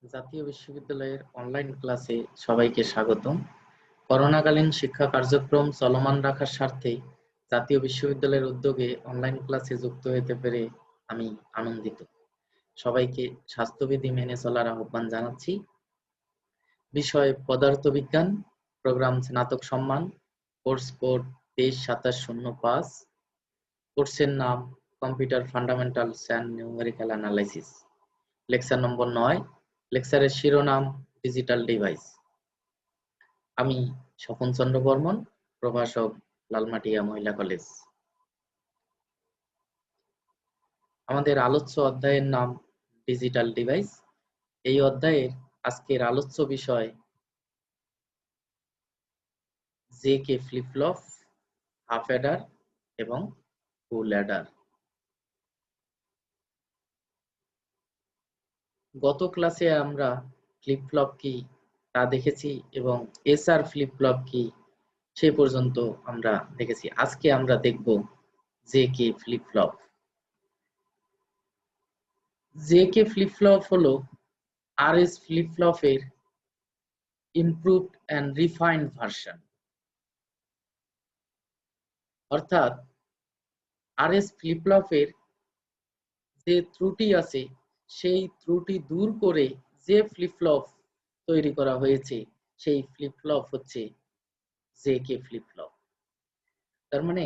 জাতীয় বিশ্ববিদ্যালয়ের অনলাইন ক্লাসে সবাইকে স্বাগতম। করোনাকালীন শিক্ষা কার্যক্রম চলমান রাখার স্বার্থে জাতীয় বিশ্ববিদ্যালয়ের উদ্যোগে অনলাইন ক্লাসে যুক্ত হতে পেরে আমি আনন্দিত। সবাইকে স্বাস্থ্যবিধি মেনে চলার আহ্বান জানাচ্ছি। বিষয় পদার্থবিজ্ঞান, প্রোগ্রাম স্নাতক সম্মান, কোর্স কোড 232705, কোর্সের নাম computer fundamentals and numerical analysis. Lecture number 9, লেকচারের শিরোনাম ডিজিটাল ডিভাইস। আমি স্বপন চন্দ্র বর্মন, প্রভাষক, লালমাটিয়া মহিলা কলেজ। আমাদের আলোচ্য অধ্যায়ের নাম ডিজিটাল ডিভাইস। এই অধ্যায়ের আজকের আলোচ্য বিষয় JK flip flop, half adder এবং ফুল অ্যাডার। গত ক্লাসে আমরা ফ্লিপ ফ্লপ কি তা দেখেছি এবং এসআর ফ্লিপ ফ্লপ কি সে পর্যন্ত আমরা দেখেছি। আজকে আমরা দেখব JK flip flop. JK flip flop হলো আরএস ফ্লিপ ফ্লপের ইমপ্রুভড অ্যান্ড রিফাইন্ড ভার্সন। অর্থাৎ আরএস ফ্লিপ ফ্লপের যে ত্রুটি আছে সেই ত্রুটি দূর করে যে ফ্লিপ ফ্লপ তৈরি করা হয়েছে সেই ফ্লিপ ফ্লপ হচ্ছে জেকে ফ্লিপ ফ্লপ। তার মানে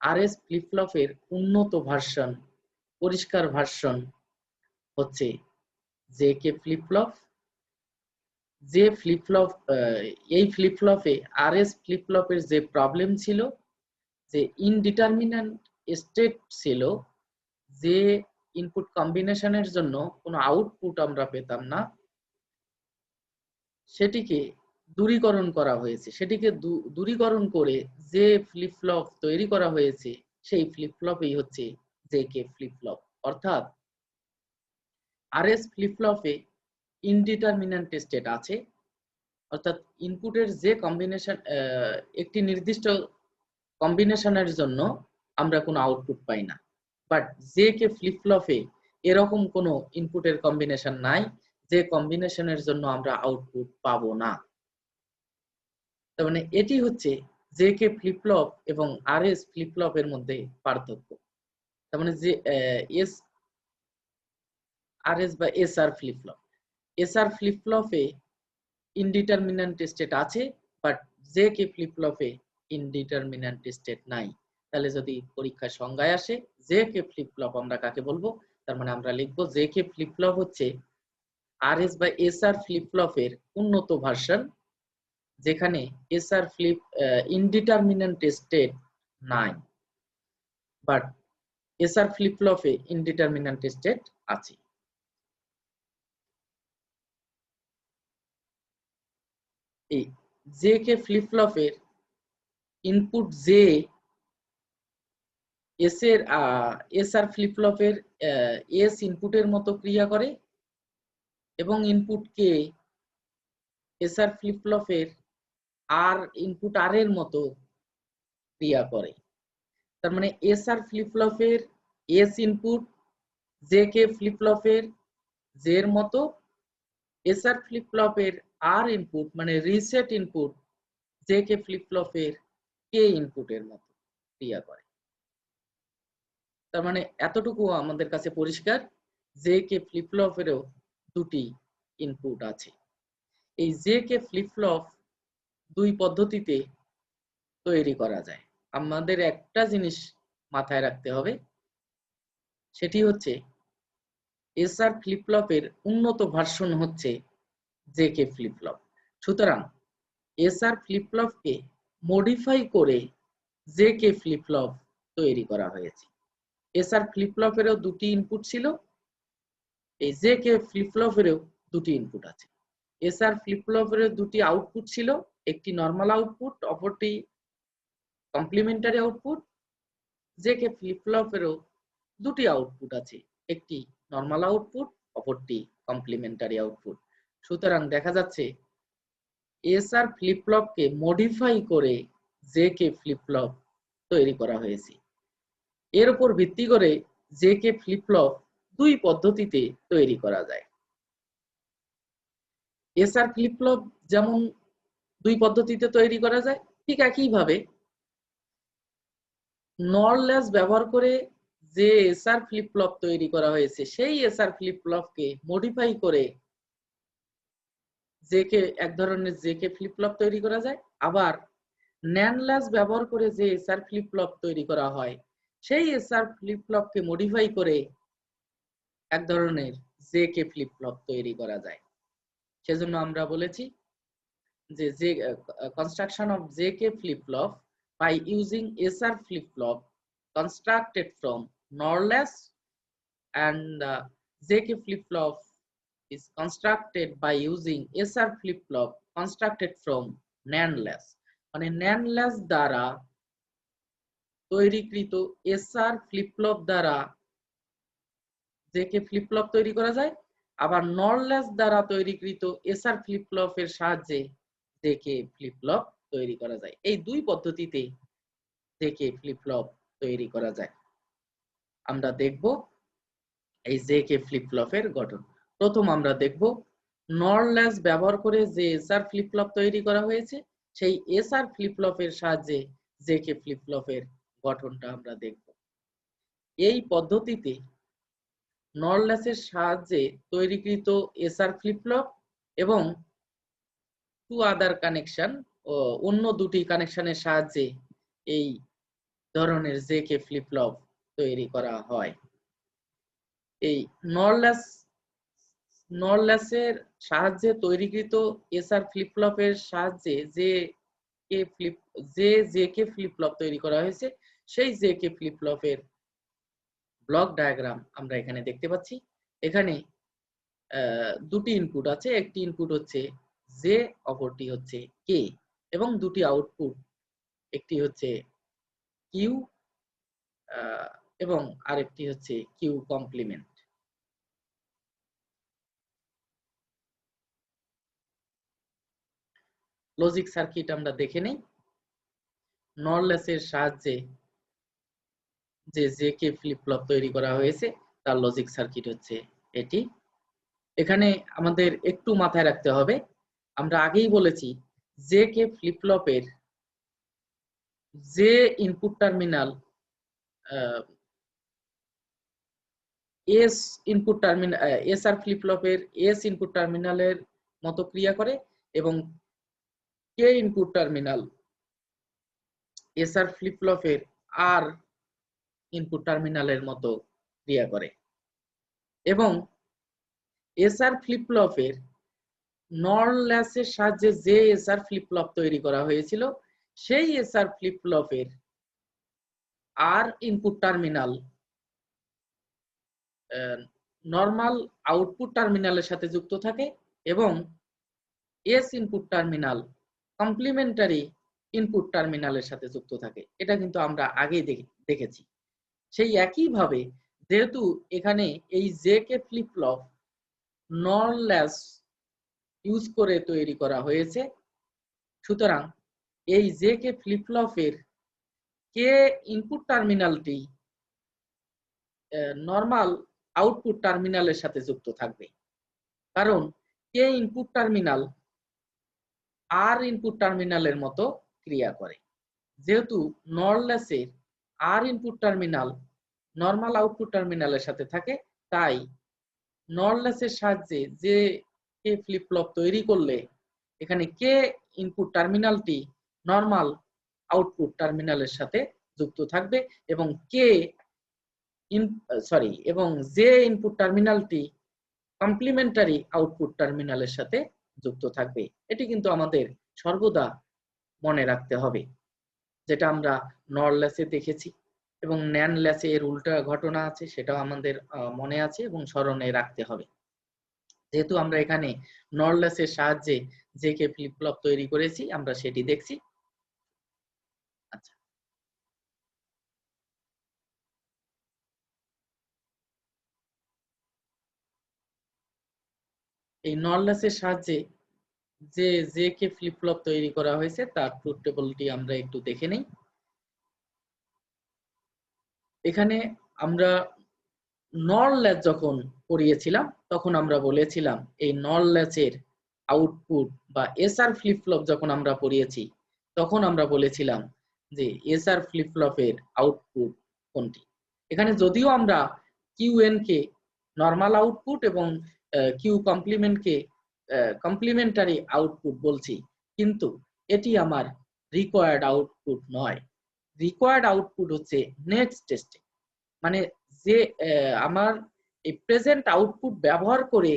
আরএস ফ্লিপ ফ্লপের উন্নত ভার্সন, পরিষ্কার ভার্সন হচ্ছে জেকে ফ্লিপ ফ্লপ। যে ফ্লিপ ফ্লপ এই ফ্লিপ ফ্লপে আরএস ফ্লিপ ফ্লপের যে প্রবলেম ছিল, যে ইনডিটারমিনেন্ট স্টেট ছিল, যে ইনপুট কম্বিনেশনের জন্য কোনো আউটপুট আমরা পেতাম না, সেটিকে দূরীকরণ করা হয়েছে। সেটিকে দূরীকরণ করে যে ফ্লিপ ফ্লপ তৈরি করা হয়েছে সেই ফ্লিপ ফ্লপই হচ্ছে জেকে ফ্লিপ ফ্লপ। অর্থাৎ আরএস ফ্লিপ ফ্লপে ইনডিটারমিনেন্ট স্টেট আছে, অর্থাৎ ইনপুটের যে কম্বিনেশন, একটি নির্দিষ্ট কম্বিনেশনের জন্য আমরা কোনো আউটপুট পাই না। বাট জেকে ফ্লিপ ফ্লপে এরকম কোনো ইনপুটের কম্বিনেশন নাই যে কম্বিনেশনের জন্য আমরা আউটপুট পাবো না। তার মানে এটি হচ্ছে জেকে ফ্লিপ ফ্লপ এবং আরএস ফ্লিপ ফ্লপের মধ্যে পার্থক্য। তার মানে যে এস আরএস বা SR flip flop, SR flip ফ্লপে ইনডিটারমিনেন্ট স্টেট আছে, বাট জেকে ফ্লিপ ফ্লপে ইনডিটারমিনেন্ট স্টেট নাই। তাহলে যদি পরীক্ষার সংজ্ঞায় আসে জেকে ফ্লিপ ফ্লপ আমরা কাকে বলবো, তার মানে আমরা লিখবো জেকে ফ্লিপ ফ্লপ হচ্ছে আরএস বা এসআর ফ্লিপ ফ্লপের উন্নত ভার্সন, যেখানে এসআর ফ্লিপ ইনডিটারমিনেন্ট স্টেট নাই, বাট এসআর ফ্লিপ ফ্লপে ইনডিটারমিনেন্ট স্টেট আছে। এই জেকে ফ্লিপ ফ্লপের ইনপুট জে এসআর ফ্লিপ ফ্লপের এস ইনপুটের মতো ক্রিয়া করে এবং ইনপুট কে এসআর ফ্লিপ ফ্লপের আর ইনপুট আর এর মতো ক্রিয়া করে। তার মানে এসআর ফ্লিপ ফ্লপের এস ইনপুট জেকে ফ্লিপ ফ্লপের জে এর মতো, এসআর ফ্লিপ ফ্লপের আর ইনপুট মানে রিসেট ইনপুট জেকে ফ্লিপ ফ্লপের কে ইনপুটের মতো ক্রিয়া করে। তার মানে এতটুকু আমাদের কাছে পরিষ্কার, জেকে ফ্লিপ ফ্লপেরও দুটি ইনপুট আছে। এই জেকে ফ্লিপ ফ্লপ দুই পদ্ধতিতে তৈরি করা যায়। আমাদের একটা জিনিস মাথায় রাখতে হবে, সেটি হচ্ছে এসআর ফ্লিপ ফ্লপের উন্নত ভার্সন হচ্ছে জেকে ফ্লিপ ফ্লপ। সুতরাং এসআর ফ্লিপ ফ্লপকে মডিফাই করে জেকে ফ্লিপ ফ্লপ তৈরি করা হয়েছে। এসআর ফ্লিপ ফ্লপেরও দুটি ইনপুট ছিল, এই জেকে ফ্লিপ ফ্লপেরও দুটি ইনপুট আছে। এসআর ফ্লিপ ফ্লপের দুটি আউটপুট ছিল, একটি নরমাল আউটপুট, অপরটি কমপ্লিমেন্টারি আউটপুট। জেকে ফ্লিপ ফ্লপেরও দুটি আউটপুট আছে, একটি নরমাল আউটপুট, অপরটি কমপ্লিমেন্টারি আউটপুট। সুতরাং দেখা যাচ্ছে এসআর ফ্লিপ ফ্লপকে মডিফাই করে জেকে ফ্লিপ ফ্লপ তৈরি করা হয়েছে। এর উপর ভিত্তি করে জেকে ফ্লিপ ফ্লপ দুই পদ্ধতিতে তৈরি করা যায়। এসআর ফ্লিপ ফ্লপ যেমন দুই পদ্ধতিতে তৈরি করা যায়, ঠিক একইভাবে নর ল্যাচ ব্যবহার করে যে এসআর ফ্লিপ ফ্লপ তৈরি করা হয়েছে সেই এসআর ফ্লিপ ফ্লপকে মডিফাই করে জেকে এক ধরনের জেকে ফ্লিপ ফ্লপ তৈরি করা যায়। আবার ন্যান্ড ল্যাচ ব্যবহার করে যে এসআর ফ্লিপ ফ্লপ তৈরি করা হয় সেই এসআর ফ্লিপ ফ্লপকে মডিফাই করে এক ধরনের জেকে ফ্লিপ ফ্লপ তৈরি করা যায়। সেজন্য আমরা বলেছি যে construction of JK flip-flop by using SR flip-flop constructed from NOR latch, and JK flip-flop is constructed by using SR flip-flop constructed from NAND latch। মানে NAND latch দ্বারা তৈরিকৃত SR flip-flop দ্বারা JK flip-flop তৈরি করা যায়, আবার NOR latch দ্বারা তৈরিকৃত SR flip-flop এর সাহায্যে জেকে ফ্লিপ ফ্লপ তৈরি করা যায়। এই দুই পদ্ধতিতে জেকে ফ্লিপ ফ্লপ তৈরি করা যায়। আমরা দেখব এই জেকে ফ্লিপ ফ্লপের গঠন। প্রথম আমরা দেখব নর ল্যাচ ব্যবহার করে যে এসআর ফ্লিপ ফ্লপ তৈরি করা হয়েছে সেই এসআর ফ্লিপ ফ্লপের সাহায্যে জেকে ফ্লিপ ফ্লপের গঠনটা আমরা দেখব। এই পদ্ধতিতে নর ল্যাচের সাহায্যে তৈরিকৃত এসআর ফ্লিপ ফ্লপ এবং টু আদার কানেকশন ও অন্য দুটি কানেকশনের সাহায্যে এই ধরনের জেকে ফ্লিপ ফ্লপ তৈরি করা হয়। এই নর ল্যাচের সাহায্যে তৈরিকৃত এসআর ফ্লিপ ফ্লপের সাহায্যে জেকে ফ্লিপ ফ্লপ তৈরি করা হয়েছে সেই জেকে ফ্লিপ ফ্লপের ব্লক ডায়াগ্রাম আমরা এখানে দেখতে পাচ্ছি। এখানে দুটি ইনপুট আছে, একটি ইনপুট হচ্ছে জে, অপরটি হচ্ছে কে, এবং দুটি আউটপুট, একটি হচ্ছে কিউ এবং আরেকটি হচ্ছে কিউ কমপ্লিমেন্ট। লজিক সার্কিট আমরা দেখে নেই। নর ল্যাচের সাহায্যে যে জেকে ফ্লিপ ফ্লপ তৈরি করা হয়েছে তার লজিক সার্কিট হচ্ছে এটি। এখানে আমাদের একটু মাথায় রাখতে হবে, আমরা আগেই বলেছি জেকে ফ্লিপ ফ্লপের যে input terminal S input terminal SR flip ফ্লপের এস ইনপুট টার্মিনালের মতো ক্রিয়া করে এবং K input terminal SR flip ফ্লপের আর ইনপুট টার্মিনালের মতো ক্রিয়া করে, এবং এসআর ফ্লিপ ফ্লপের নর ল্যাচের সাহায্যে যে এসআর ফ্লিপ ফ্লপ তৈরি করা হয়েছিল সেই এসআর ফ্লিপ ফ্লপের R input terminal normal output টার্মিনালের সাথে যুক্ত থাকে এবং S input terminal complementary input টার্মিনালের সাথে যুক্ত থাকে। এটা কিন্তু আমরা আগেই দেখেছি। সেই একইভাবে যেহেতু এখানে এই জেকে ফ্লিপ ফ্লপ নর ল্যাচ ইউজ করে তৈরি করা হয়েছে, সুতরাং এই জেকে ফ্লিপ ফ্লপের কে ইনপুট টার্মিনালটি নরমাল আউটপুট টার্মিনালের সাথে যুক্ত থাকবে, কারণ কে ইনপুট টার্মিনাল আর ইনপুট টার্মিনালের মতো ক্রিয়া করে। যেহেতু নর ল্যাচের আর ইনপুট টার্মিনাল নরমাল আউটপুট টার্মিনালের সাথে থাকে, তাই নর ল্যাচের সাহায্যে যে কে ফ্লিপ ফ্লপ তৈরি করলে এখানে কে ইনপুট টার্মিনালটি নরমাল আউটপুট টার্মিনালের সাথে যুক্ত থাকবে এবং এবং যে ইনপুট টার্মিনালটি কমপ্লিমেন্টারি আউটপুট টার্মিনালের সাথে যুক্ত থাকবে। এটি কিন্তু আমাদের সর্বদা মনে রাখতে হবে, যেটা আমরা নর ল্যাচে দেখেছি এবং ন্যান্ড ল্যাচে এর উল্টা ঘটনা আছে, সেটাও আমাদের মনে আছে এবং স্মরণে রাখতে হবে। যেহেতু আমরা এখানে নর ল্যাচের সাহায্যে জেকে ফ্লিপ ফ্লপ তৈরি করেছি, আমরা সেটি দেখছি। আচ্ছা, এই নর ল্যাচের সাহায্যে যে জেকে ফ্লিপ ফ্লপ তৈরি করা হয়েছে তার ট্রুথ টেবলটি আমরা একটু দেখে নেই। এখানে আমরা নর ল্যাচ যখন পড়িয়েছিলাম তখন আমরা বলেছিলাম এই নর ল্যাচের আউটপুট বা এসআর ফ্লিপ ফ্লপ যখন আমরা পড়িয়েছি তখন আমরা বলেছিলাম যে এসআর ফ্লিপ ফ্লপের আউটপুট কোনটি। এখানে যদিও আমরা কিউএন কে নরমাল আউটপুট এবং কিউ কমপ্লিমেন্ট কে কমপ্লিমেন্টারি আউটপুট বলছি, কিন্তু এটি আমার রিকোয়ার্ড আউটপুট নয়। রিকোয়ার্ড আউটপুট হচ্ছে নেক্সট টেস্টে, মানে যে আমার এই প্রেজেন্ট আউটপুট ব্যবহার করে,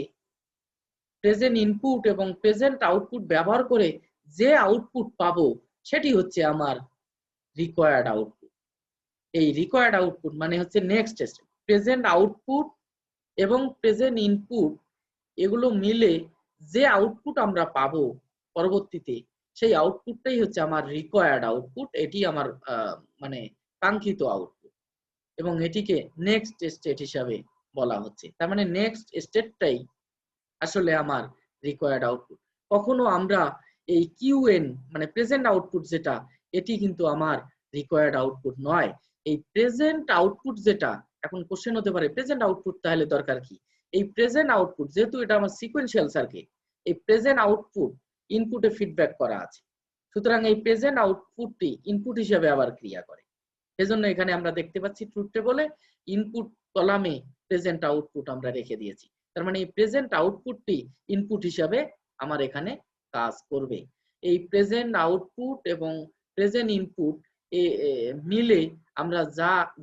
প্রেজেন্ট ইনপুট এবং প্রেজেন্ট আউটপুট ব্যবহার করে যে আউটপুট পাবো সেটি হচ্ছে আমার রিকোয়ার্ড আউটপুট। এই রিকোয়ার্ড আউটপুট মানে হচ্ছে নেক্সট টেস্ট। প্রেজেন্ট আউটপুট এবং প্রেজেন্ট ইনপুট এগুলো মিলে যে আউটপুট আমরা পাবো পরবর্তীতে, সেই আউটপুটটাই হচ্ছে আমার রিকোয়ার্ড আউটপুট। এটি আমার মানে কাঙ্ক্ষিত আউটপুট এবং এটিকে নেক্সট স্টেট হিসাবে বলা হচ্ছে। তার মানে নেক্সট স্টেটটাই আসলে আমার রিকোয়ার্ড আউটপুট। কখনো আমরা এই কিউএন মানে প্রেজেন্ট আউটপুট যেটা, এটি কিন্তু আমার রিকোয়ার্ড আউটপুট নয়। এই প্রেজেন্ট আউটপুট যেটা, এখন কোশ্চেন হতে পারে প্রেজেন্ট আউটপুট তাহলে দরকার কি? এই প্রেজেন্ট আউটপুট যেহেতু এটা আমার সিকোয়েন্সিয়াল সার্কিট, এই প্রেজেন্ট আউটপুট ইনপুটে ফিডব্যাক করা আছে, সুতরাং এই প্রেজেন্ট আউটপুটটি ইনপুট হিসেবে আবার ক্রিয়া করে। এজন্য এখানে আমরা দেখতে পাচ্ছি ট্রুথ টেবলে ইনপুট কলামে প্রেজেন্ট আউটপুট আমরা রেখে দিয়েছি। তার মানে এই প্রেজেন্ট আউটপুটটি ইনপুট হিসাবে আমার এখানে কাজ করবে। এই প্রেজেন্ট আউটপুট এবং প্রেজেন্ট ইনপুট মিলে আমরা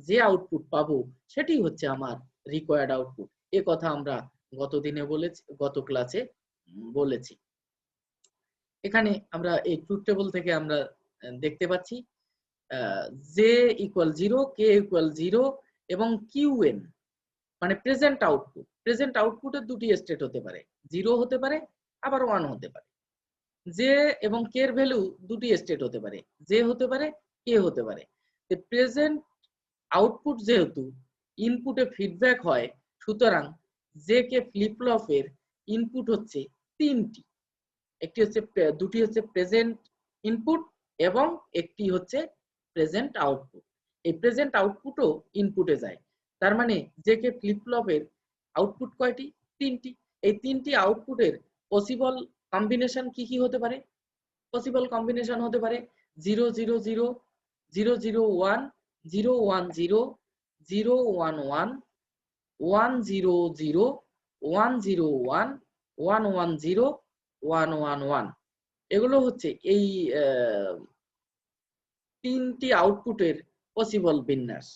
যে আউটপুট পাবো সেটি হচ্ছে আমার রিকোয়ার্ড আউটপুট। এ কথা আমরা গত ক্লাসে বলেছি। এখানে আমরা এই ট্রুথ টেবল থেকে আমরা দেখতে পাচ্ছি জে ইকুয়াল 0, কে ইকুয়াল 0 এবং কিউএন মানে প্রেজেন্ট আউটপুট। প্রেজেন্ট আউটপুটের দুটি স্টেট হতে পারে, 0 হতে পারে আবার 1 হতে পারে। জে এবং কে এর ভ্যালু দুটি স্টেট হতে পারে, জে হতে পারে কে হতে পারে। প্রেজেন্ট আউটপুট যেহেতু ইনপুটে ফিডব্যাক হয়, সুতরাং জে কে ফ্লিপ ফ্লপের ইনপুট হচ্ছে তিনটি। দুটি হচ্ছে প্রেজেন্ট ইনপুট এবং একটি হচ্ছে প্রেজেন্ট আউটপুট। এই প্রেজেন্ট আউটপুটও ইনপুটে যায়। তার মানে যে কে ফ্লিপ ফ্লপের আউটপুট কয়টি? তিনটি। এই তিনটি আউটপুটের পসিবল কম্বিনেশন কি কি হতে পারে? পসিবল কম্বিনেশন হতে পারে 0 0 0 0 0 1 0 1 0 0 1 1 1 0 0 1 0 1 1 1 0 1 1 1। এগুলো হচ্ছে এই তিনটি আউটপুটের পসিবল বিন্যাস।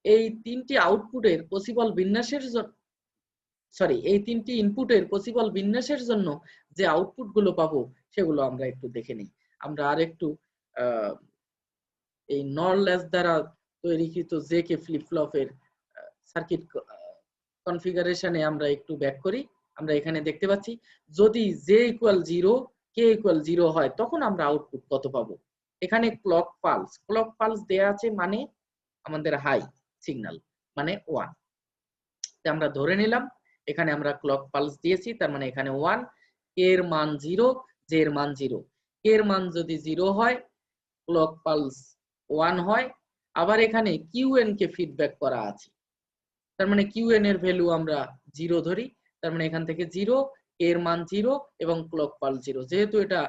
এই তিনটি আউটপুটের পসিবল বিন্যাসের জন্য, এই তিনটি ইনপুটের পসিবল বিন্যাসের জন্য যে আউটপুট গুলো পাবো সেগুলো আমরা একটু দেখে নিই। আমরা আর একটু এই নর ল্যাচ দ্বারা তৈরিকৃত জে কে ফ্লিপ ফ্লপের সার্কিট কনফিগারেশনে আমরা একটু ব্যাক করি। আমরা এখানে দেখতে পাচ্ছি যদি জে ইকুয়াল 0, কে ইকুয়াল 0 হয় তখন আমরা আউটপুট কত পাবো? এখানে ক্লক পালস দেয়া আছে, মানে আমাদের হাই সিগন্যাল মানে 1। আমরা ধরে নিলাম এখানে আমরা ক্লক পালস দিয়েছি, তার মানে এখানে 1, কে এর মান 0, জে এর মান 0। কে এর মান যদি 0 হয় ক্লক পালস 1 হয়। আবার এখানে কিউএন কে ফিডব্যাক করা আছে, তার মানে কিউএন এর ভ্যালু আমরা 0 ধরি। তার মানে এখান থেকে 0, কে এর মান 0 এবং ক্লক পালস 0। যেহেতু এটা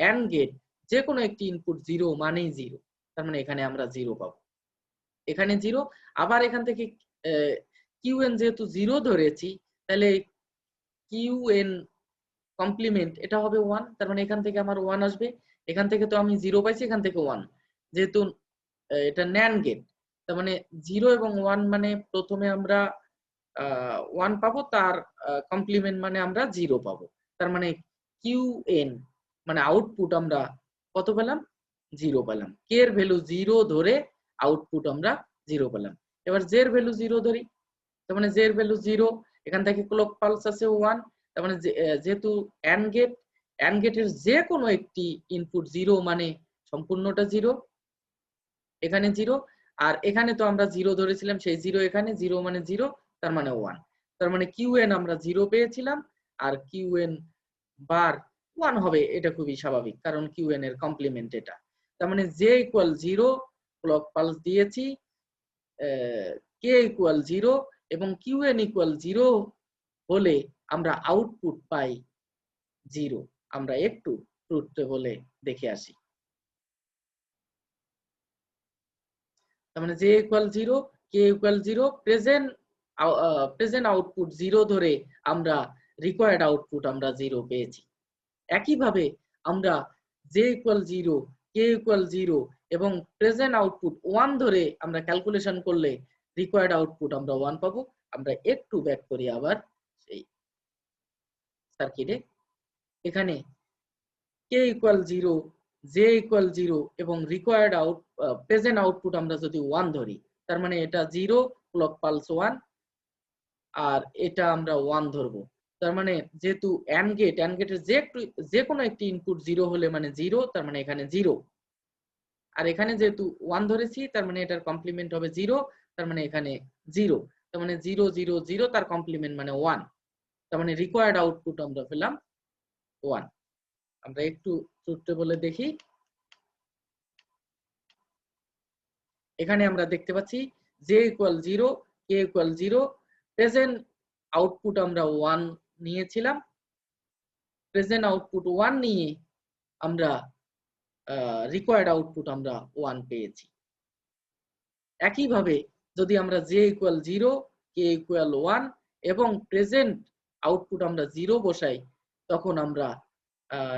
এন্ড গেট, যে কোনো একটি ইনপুট 0 মানেই 0, তার মানে এখানে আমরা 0 পাবো। এখানে 0। আবার এখান থেকে কিউএন যেহেতু 0 ধরেছি, তাহলে কিউএন কমপ্লিমেন্ট এটা হবে 1, তার মানে এখান থেকে আমার 1 আসবে। এখান থেকে তো আমি 0 পাইছি, এখান থেকে 1, যেহেতু এটা ন্যান্ড গেট, তার মানে 0 এবং 1 মানে প্রথমে আমরা 1 পাবো, তার কমপ্লিমেন্ট মানে আমরা 0 পাবো। তার মানে কিউএন মানে আউটপুট আমরা কত পেলাম? 0 পেলাম। কে এর ভ্যালু 0 ধরে আউটপুট আমরা 0 পেলাম। এবার জে এর ভ্যালু 0 ধরি, তার মানে জে এর ভ্যালু 0, এখান থেকে ক্লক পালস আছে 1, তার মানে যেহেতু এন্ড গেটের যে কোনো একটি ইনপুট 0 মানে সম্পূর্ণটা 0, এখানে 0, আর এখানে তো আমরা 0 ধরেছিলাম, সেই 0 এখানে 0 মানে 0, তার মানে 1। তার মানে কিউএন আমরা 0 পেয়েছিলাম, আর কিউএন বার 1 হবে, এটা খুবই স্বাভাবিক কারণ কিউএন এর কমপ্লিমেন্ট এটা। তার মানে জে ইকুয়াল 0, ক্লক পালস দিয়েছি, কে ইকুয়াল 0 এবং কিউএন ইকুয়াল 0 হলে আমরা আউটপুট পাই 0। আমরা একটু ট্রুথ টেবলে দেখে আসি। তার মানে j equal 0, k equal 0, present output 0 ধরে আমরা রিকোয়ার্ড আউটপুট আমরা 0 পেয়েছি। একইভাবে আমরা j ইকুয়াল 0, k ইকুয়াল 0 এবং প্রেজেন্ট আউটপুট 1 ধরে আমরা ক্যালকুলেশন করলে রিকোয়ার্ড আউটপুট আমরা 1 পাবো। আমরা একটু ব্যাক করি আবার সেই সার্কিটে। এখানে k ইকুয়াল 0, j ইকুয়াল 0 এবং রিকোয়ার্ড প্রেজেন্ট আউটপুট আমরা যদি 1 ধরি, তার মানে এটা 0 ক্লক পালস 1 আর এটা আমরা 1 ধরবো। তার মানে যেহেতু অ্যান্ড গেটের যে কোনো একটি ইনপুট 0 হলে মানে 0, তার মানে এখানে 0। আর এখানে যেহেতু 1 ধরেছি, তার মানে এটার কমপ্লিমেন্ট হবে 0, তার মানে এখানে 0। তার মানে 0 0 0 তার কমপ্লিমেন্ট মানে 1। তার মানে রিকোয়ার্ড আউটপুট আমরা পেলাম 1। আমরা একটু ট্রুথ টেবলে দেখি। এখানে আমরা দেখতে পাচ্ছি j equal 0, k equal 0, present output আমরা 1 নিয়েছিলাম। প্রেজেন্ট আউটপুট 1 নিয়ে আমরা রিকোয়ার্ড আউটপুট আমরা 1 পেয়েছি। একইভাবে যদি আমরা j ইকুয়াল 0, k ইকুয়াল 1 এবং প্রেজেন্ট আউটপুট আমরা 0 বসাই, তখন আমরা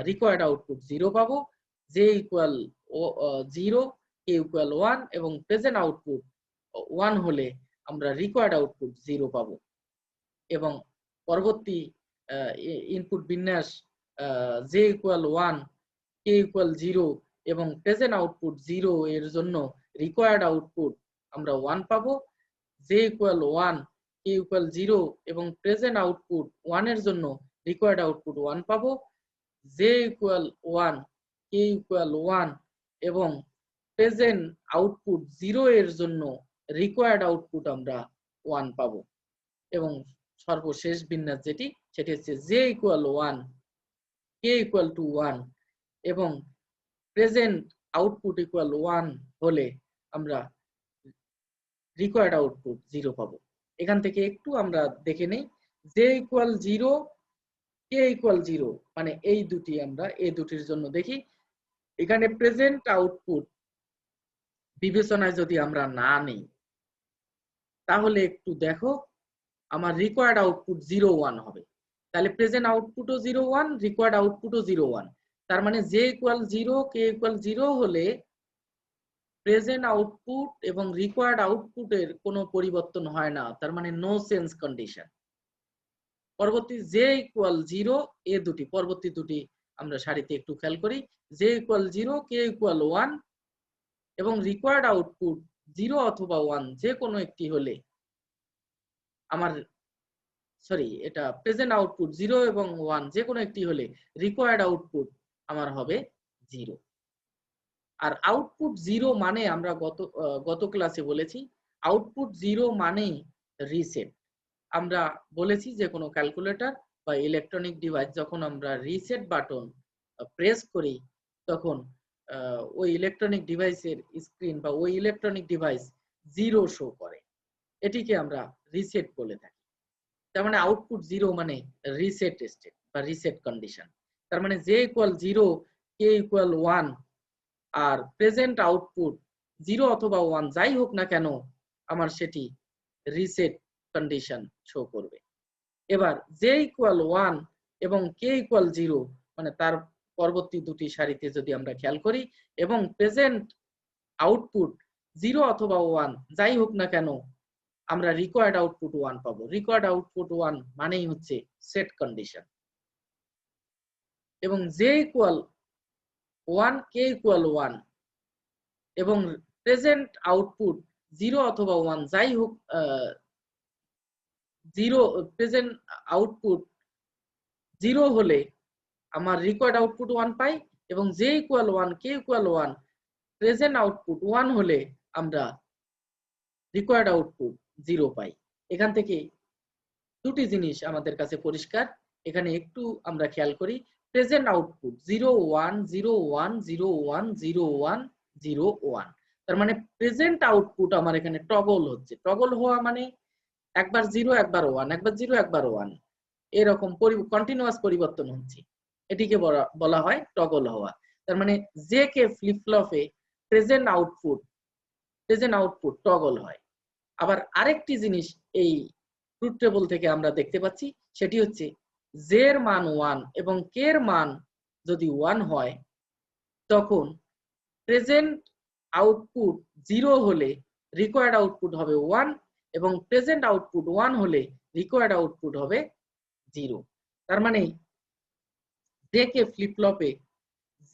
রিকোয়ার্ড আউটপুট 0 পাবো। j ইকুয়াল 0, k ইকুয়াল 1 এবং প্রেজেন্ট আউটপুট 1 হলে আমরা রিকোয়ার্ড আউটপুট 0 পাবো। এবং পরবর্তী ইনপুট বিন্যাস j ইকুয়াল 1, k ইকুয়াল 0 এবং প্রেজেন্ট আউটপুট 0 এর জন্য রিকোয়ার্ড আউটপুট আমরা 1 পাবো। j ইকুয়াল 1, k ইকুয়াল 0 এবং প্রেজেন্ট আউটপুট 1 এর জন্য রিকোয়ার্ড আউটপুট 1 পাবো। j ইকুয়াল 1, k ইকুয়াল 1 এবং প্রেজেন্ট আউটপুট 0 এর জন্য রিকোয়ার্ড আউটপুট আমরা 1 পাবো। এবং সর্বশেষ বিন্যাস সেটি হচ্ছে j equal 1, k equal to 1 এবং প্রেজেন্ট আউটপুট ইকুয়াল 1 হলে আমরা রিকোয়ার্ড আউটপুট 0 পাবো। এখান থেকে একটু আমরা দেখে নেই। j ইকুয়াল 0, k ইকুয়াল 0 মানে এই দুটির জন্য দেখি। এখানে প্রেজেন্ট আউটপুট বিবেচনায় যদি আমরা না নেই, তাহলে একটু দেখো আমার রিকোয়ার্ড আউটপুট 0 1 হবে। তাহলে প্রেজেন্ট আউটপুটও 0 1, রিকোয়ার্ড আউটপুটও 0 1। তার মানে j ইকুয়াল 0, k ইকুয়াল 0 হলে প্রেজেন্ট আউটপুট এবং রিকোয়ার্ড আউটপুটের কোনো পরিবর্তন হয় না। তার মানে নো চেঞ্জ কন্ডিশন। পরবর্তী j ইকুয়াল 0, এ দুটি পরবর্তী দুটি আমরা সারিতে একটু খেয়াল করি। j ইকুয়াল 0, k ইকুয়াল 1 এবং রিকোয়ার্ড আউটপুট 0 অথবা 1 যে কোনো একটি হলে আমার এটা প্রেজেন্ট আউটপুট 0 এবং 1 যে কোনো একটি হলে রিকোয়ার্ড আউটপুট আমার হবে 0। আর আউটপুট 0 মানে আমরা গত ক্লাসে বলেছি আউটপুট 0 মানে রিসেট। আমরা বলেছি যে কোনো ক্যালকুলেটর বা ইলেকট্রনিক ডিভাইস যখন আমরা রিসেট বাটন প্রেস করি, তখন ওই ইলেকট্রনিক ডিভাইসের স্ক্রিন বা ওই ইলেকট্রনিক ডিভাইস 0 শো করে। এটিকে আমরা রিসেট বলে থাকি। তার মানে আউটপুট 0 মানে রিসেট স্টেট বা রিসেট কন্ডিশন। তার মানে j ইকুয়াল 0, k ইকুয়াল 1 আর প্রেজেন্ট আউটপুট 0 অথবা 1 যাই হোক না কেন, আমার সেটি রিসেট কন্ডিশন শো করবে। এবার j ইকুয়াল 1 এবং k ইকুয়াল 0 মানে তার পরবর্তী দুটি সারিতে যদি আমরা খেয়াল করি এবং প্রেজেন্ট আউটপুট 0 অথবা 1 যাই হোক না কেন, আমরা রিকোয়ার্ড আউটপুট 1 পাবো। রিকোয়ার্ড আউটপুট 1 মানেই হচ্ছে সেট কন্ডিশন। এবং j ইকুয়াল 1, k ইকুয়াল 1 এবং প্রেজেন্ট আউটপুট 0 অথবা 1 যাই হোক, 0 প্রেজেন্ট আউটপুট 0 হলে আমার রিকোয়ার্ড আউটপুট 1 পাই এবং j equal 1, k equal 1 present output 1 হলে আমরা রিকোয়ার্ড আউটপুট 0 পাই। এখান থেকে দুটি জিনিস আমাদের কাছে পরিষ্কার। এখানে একটু আমরা খেয়াল করি, প্রেজেন্ট আউটপুট 0 1 0 1 0 1 0 1 0 1। তার মানে প্রেজেন্ট আউটপুট আমার এখানে টগল হচ্ছে। টগল হওয়া মানে একবার 0 একবার 1, একবার 0 একবার 1, এরকম কন্টিনিউয়াস পরিবর্তন হচ্ছে। এটিকে বলা হয় টগল হওয়া। তার মানে যে কে ফ্লিপ ফ্লপে প্রেজেন্ট আউটপুট টগল হয়। আবার আরেকটি জিনিস এই ট্রুথ টেবল থেকে আমরা দেখতে পাচ্ছি, সেটি হচ্ছে জে এর মান 1 এবং কে এর মান যদি 1 হয়, তখন প্রেজেন্ট আউটপুট 0 হলে রিকোয়ার্ড আউটপুট হবে 1 এবং প্রেজেন্ট আউটপুট 1 হলে রিকোয়ার্ড আউটপুট হবে 0। তার মানে জে কে ফ্লিপ ফ্লপে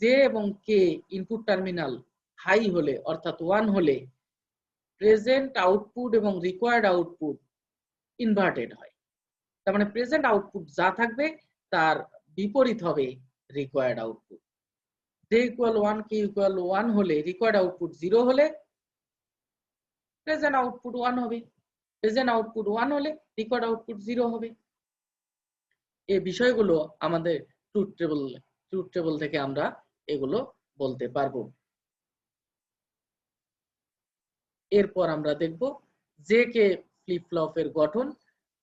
জে এবং কে ইনপুট টার্মিনাল হাই হলে অর্থাৎ 1 হলে প্রেজেন্ট আউটপুট এবং রিকোয়ার্ড আউটপুট ইনভার্টেড হয়। তার মানে প্রেজেন্ট আউটপুট যা থাকবে তার বিপরীত হবে required output. J equal 1 K equal 1 হলে রিকোয়ার্ড আউটপুট 0 হলে প্রেজেন্ট আউটপুট 1 হবে, প্রেজেন্ট আউটপুট 1 হলে রিকোয়ার্ড আউটপুট 0 হবে। এই বিষয়গুলো আমাদের ট্রুথ টেবল থেকে আমরা এগুলো বলতে পারবো। এরপর আমরা দেখব জে কে ফ্লিপ ফ্লপের গঠন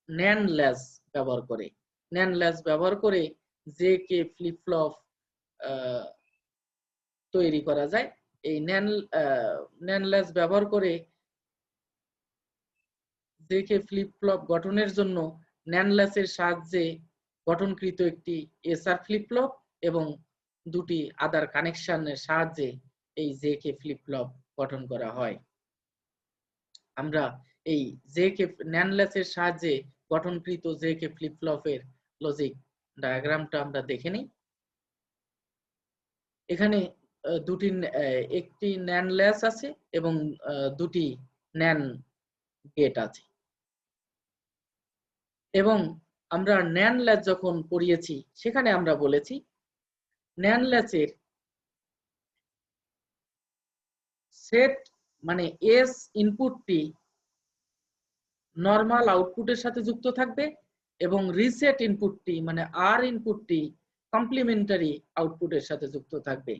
ন্যান্ড ল্যাচ ব্যবহার করে। ন্যান্ড ল্যাচ ব্যবহার করে জে কে ফ্লিপ ফ্লপ তৈরি করা যায়। এই ন্যান্ড ল্যাচ ব্যবহার করে জে কে ফ্লিপ ফ্লপ গঠনের জন্য ন্যান্ড ল্যাচের সাহায্যে গঠনকৃত একটি এসআর ফ্লিপ ফ্লপ এবং দুটি আদার কানেকশনের সাহায্যে এই জে কে ফ্লিপ ফ্লপ গঠন করা হয়। আমরা এই জে কে ন্যান্ড ল্যাচের সাহায্যে গঠনকৃত জে কে ফ্লিপ ফ্লপের লজিক ডায়াগ্রামটা আমরা দেখে নিই। এখানে একটি ন্যান্ড ল্যাচ আছে এবং দুটি ন্যান্ড গেট আছে। এবং আমরা ন্যান্ড ল্যাচ যখন পড়িয়েছি সেখানে আমরা বলেছি ন্যান্ড ল্যাচের সেট মানে এস ইনপুটটি নরমাল আউটপুটের সাথে যুক্ত থাকবে এবং রিসেট ইনপুটটি মানে আর ইনপুটটি কমপ্লিমেন্টারি আউটপুটের সাথে যুক্ত থাকবে।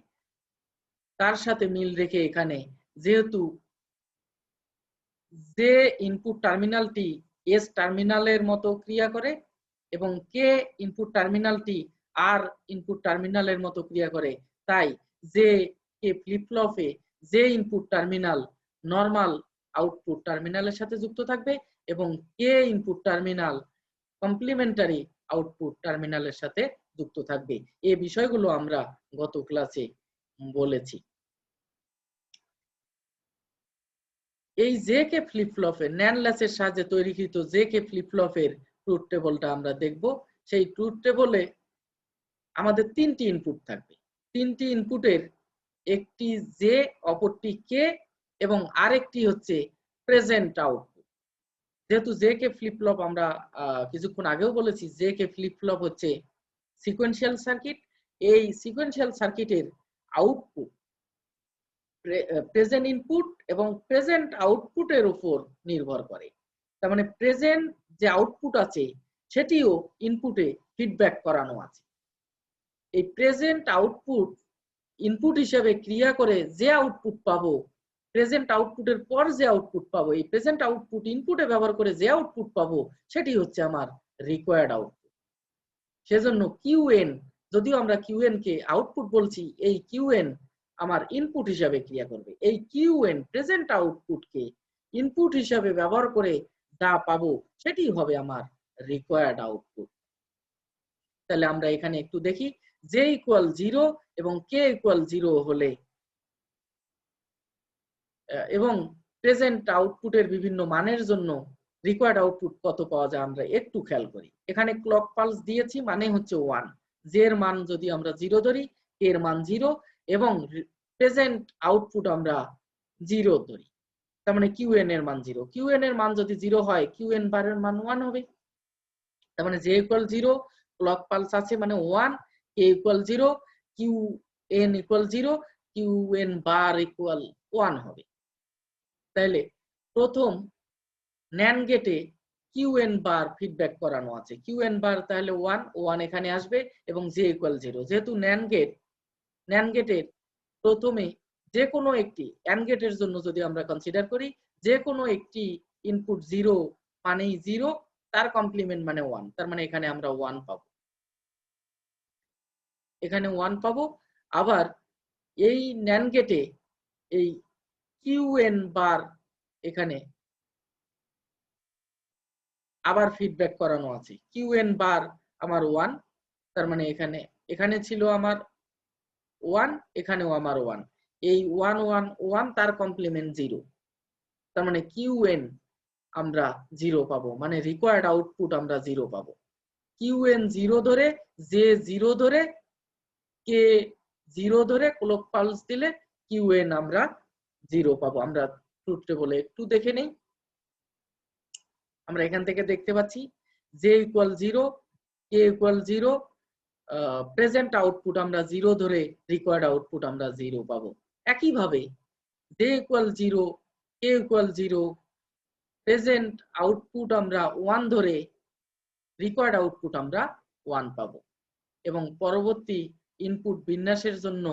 তার সাথে মিল রেখে এখানে যেহেতু যে ইনপুট টার্মিনালটি এস টার্মিনালের মতো ক্রিয়া করে এবং কে ইনপুট টার্মিনালটি আর ইনপুট টার্মিনালের মতো ক্রিয়া করে, তাই যে কে ফ্লিপ ফ্লপে যে ইনপুট টার্মিনাল নরমাল আউটপুট টার্মিনালের সাথে যুক্ত থাকবে এবং K input terminal complimentary output টার্মিনালের সাথে যুক্ত থাকবে। এই বিষয়গুলো আমরা গত ক্লাসে বলেছি। এই জে কে ফ্লিপ ফ্লপের ন্যান্ড ল্যাচের সাহায্যে তৈরিকৃত জে কে ফ্লিপ ফ্লপের ট্রুথ টেবলটা আমরা দেখব। সেই ট্রুথ টেবলে আমাদের তিনটি ইনপুট থাকবে। তিনটি ইনপুটের একটি জে, অপরটি কে এবং আরেকটি হচ্ছে প্রেজেন্ট আউটপুট। যেহেতু জে কে ফ্লিপ ফ্লপ আমরা কিছুক্ষণ আগেও বলেছি জে কে ফ্লিপ ফ্লপ হচ্ছে সিকোয়েন্সিয়াল সার্কিট। এই সিকোয়েন্সিয়াল সার্কিটের আউটপুট প্রেজেন্ট ইনপুট এবং প্রেজেন্ট আউটপুটের উপর নির্ভর করে। তার মানে প্রেজেন্ট যে আউটপুট আছে সেটিও ইনপুটে ফিডব্যাক করানো আছে। এই প্রেজেন্ট আউটপুট ইনপুট হিসেবে ক্রিয়া করে যে আউটপুট পাবো, প্রেজেন্ট আউটপুটের পর যে আউটপুট পাবো, এই প্রেজেন্ট আউটপুট ইনপুটে ব্যবহার করে যে আউটপুট পাবো সেটি হচ্ছে আমার রিকোয়ার্ড আউটপুট। সেজন্য কিউএন, যদিও আমরা কিউএন কে আউটপুট বলছি, এই কিউএন আমার ইনপুট হিসাবে ক্রিয়া করবে। এই কিউএন প্রেজেন্ট আউটপুটকে ইনপুট হিসাবে ব্যবহার করে যা পাবো সেটি হবে আমার রিকোয়ার্ড আউটপুট। তাহলে আমরা এখানে একটু দেখি জে ইকুয়াল 0 এবং কে ইকুয়াল 0 হলে এবং প্রেজেন্ট আউটপুটের বিভিন্ন মানের জন্য রিকোয়ার্ড আউটপুট কত পাওয়া যায় আমরা একটু খেয়াল করি। এখানে ক্লক পালস দিয়েছি মানে হচ্ছে 1, জে এর মান যদি আমরা 0 ধরি, কে এর মান 0 এবং প্রেজেন্ট আউটপুট আমরা 0 ধরি, তার মানে কিউএন এর মান 0। কিউএন এর মান যদি 0 হয় কিউএন বারের মান 1 হবে। তার মানে জে ইকুয়াল 0, ক্লক পালস আছে মানে 1, K equal 0, Q N equal 0, Q N bar equal 1 হবে। তাহলে প্রথম ন্যান্ড গেটে কিউএন বার ফিডব্যাক করানো আছে, কিউএন বার তাহলে 1 এখানে আসবে এবং জে ইকুয়াল 0। যেহেতু ন্যান্ড গেটের প্রথমে যে কোনো একটি অ্যান্ড গেটের জন্য যদি আমরা কনসিডার করি যে কোনো একটি ইনপুট 0 মানেই 0, তার কমপ্লিমেন্ট মানে 1, তার মানে এখানে আমরা 1 পাবো। এখানে 1 পাবো। আবার এই NAND গেটে এই QN বার এখানে আবার ফিডব্যাক করানো আছে। QN বার আমার 1, তার মানে এখানে ছিল আমার 1, এখানেও আমার 1। এই 1 1 1 তার কমপ্লিমেন্ট 0, তার মানে QN আমরা 0 পাবো, মানে রিকোয়ার্ড আউটপুট আমরা 0 পাবো। QN 0 ধরে, যে 0 ধরে, কে 0 ধরে ক্লক পালস দিলে QN আমরা 0 পাবো। আমরা ট্রুথ টেবলে একটু দেখে নেই। আমরা এখান থেকে দেখতে পাচ্ছি যে equal 0, K equal 0, present output আমরা 0 ধরে রিকোয়ার্ড আউটপুট আমরা 0 পাবো। একইভাবে যে equal 0, K equal 0, present output আমরা 1 ধরে রিকোয়ার্ড আউটপুট আমরা 1 পাবো। এবং পরবর্তী ইনপুট বিন্যাসের জন্য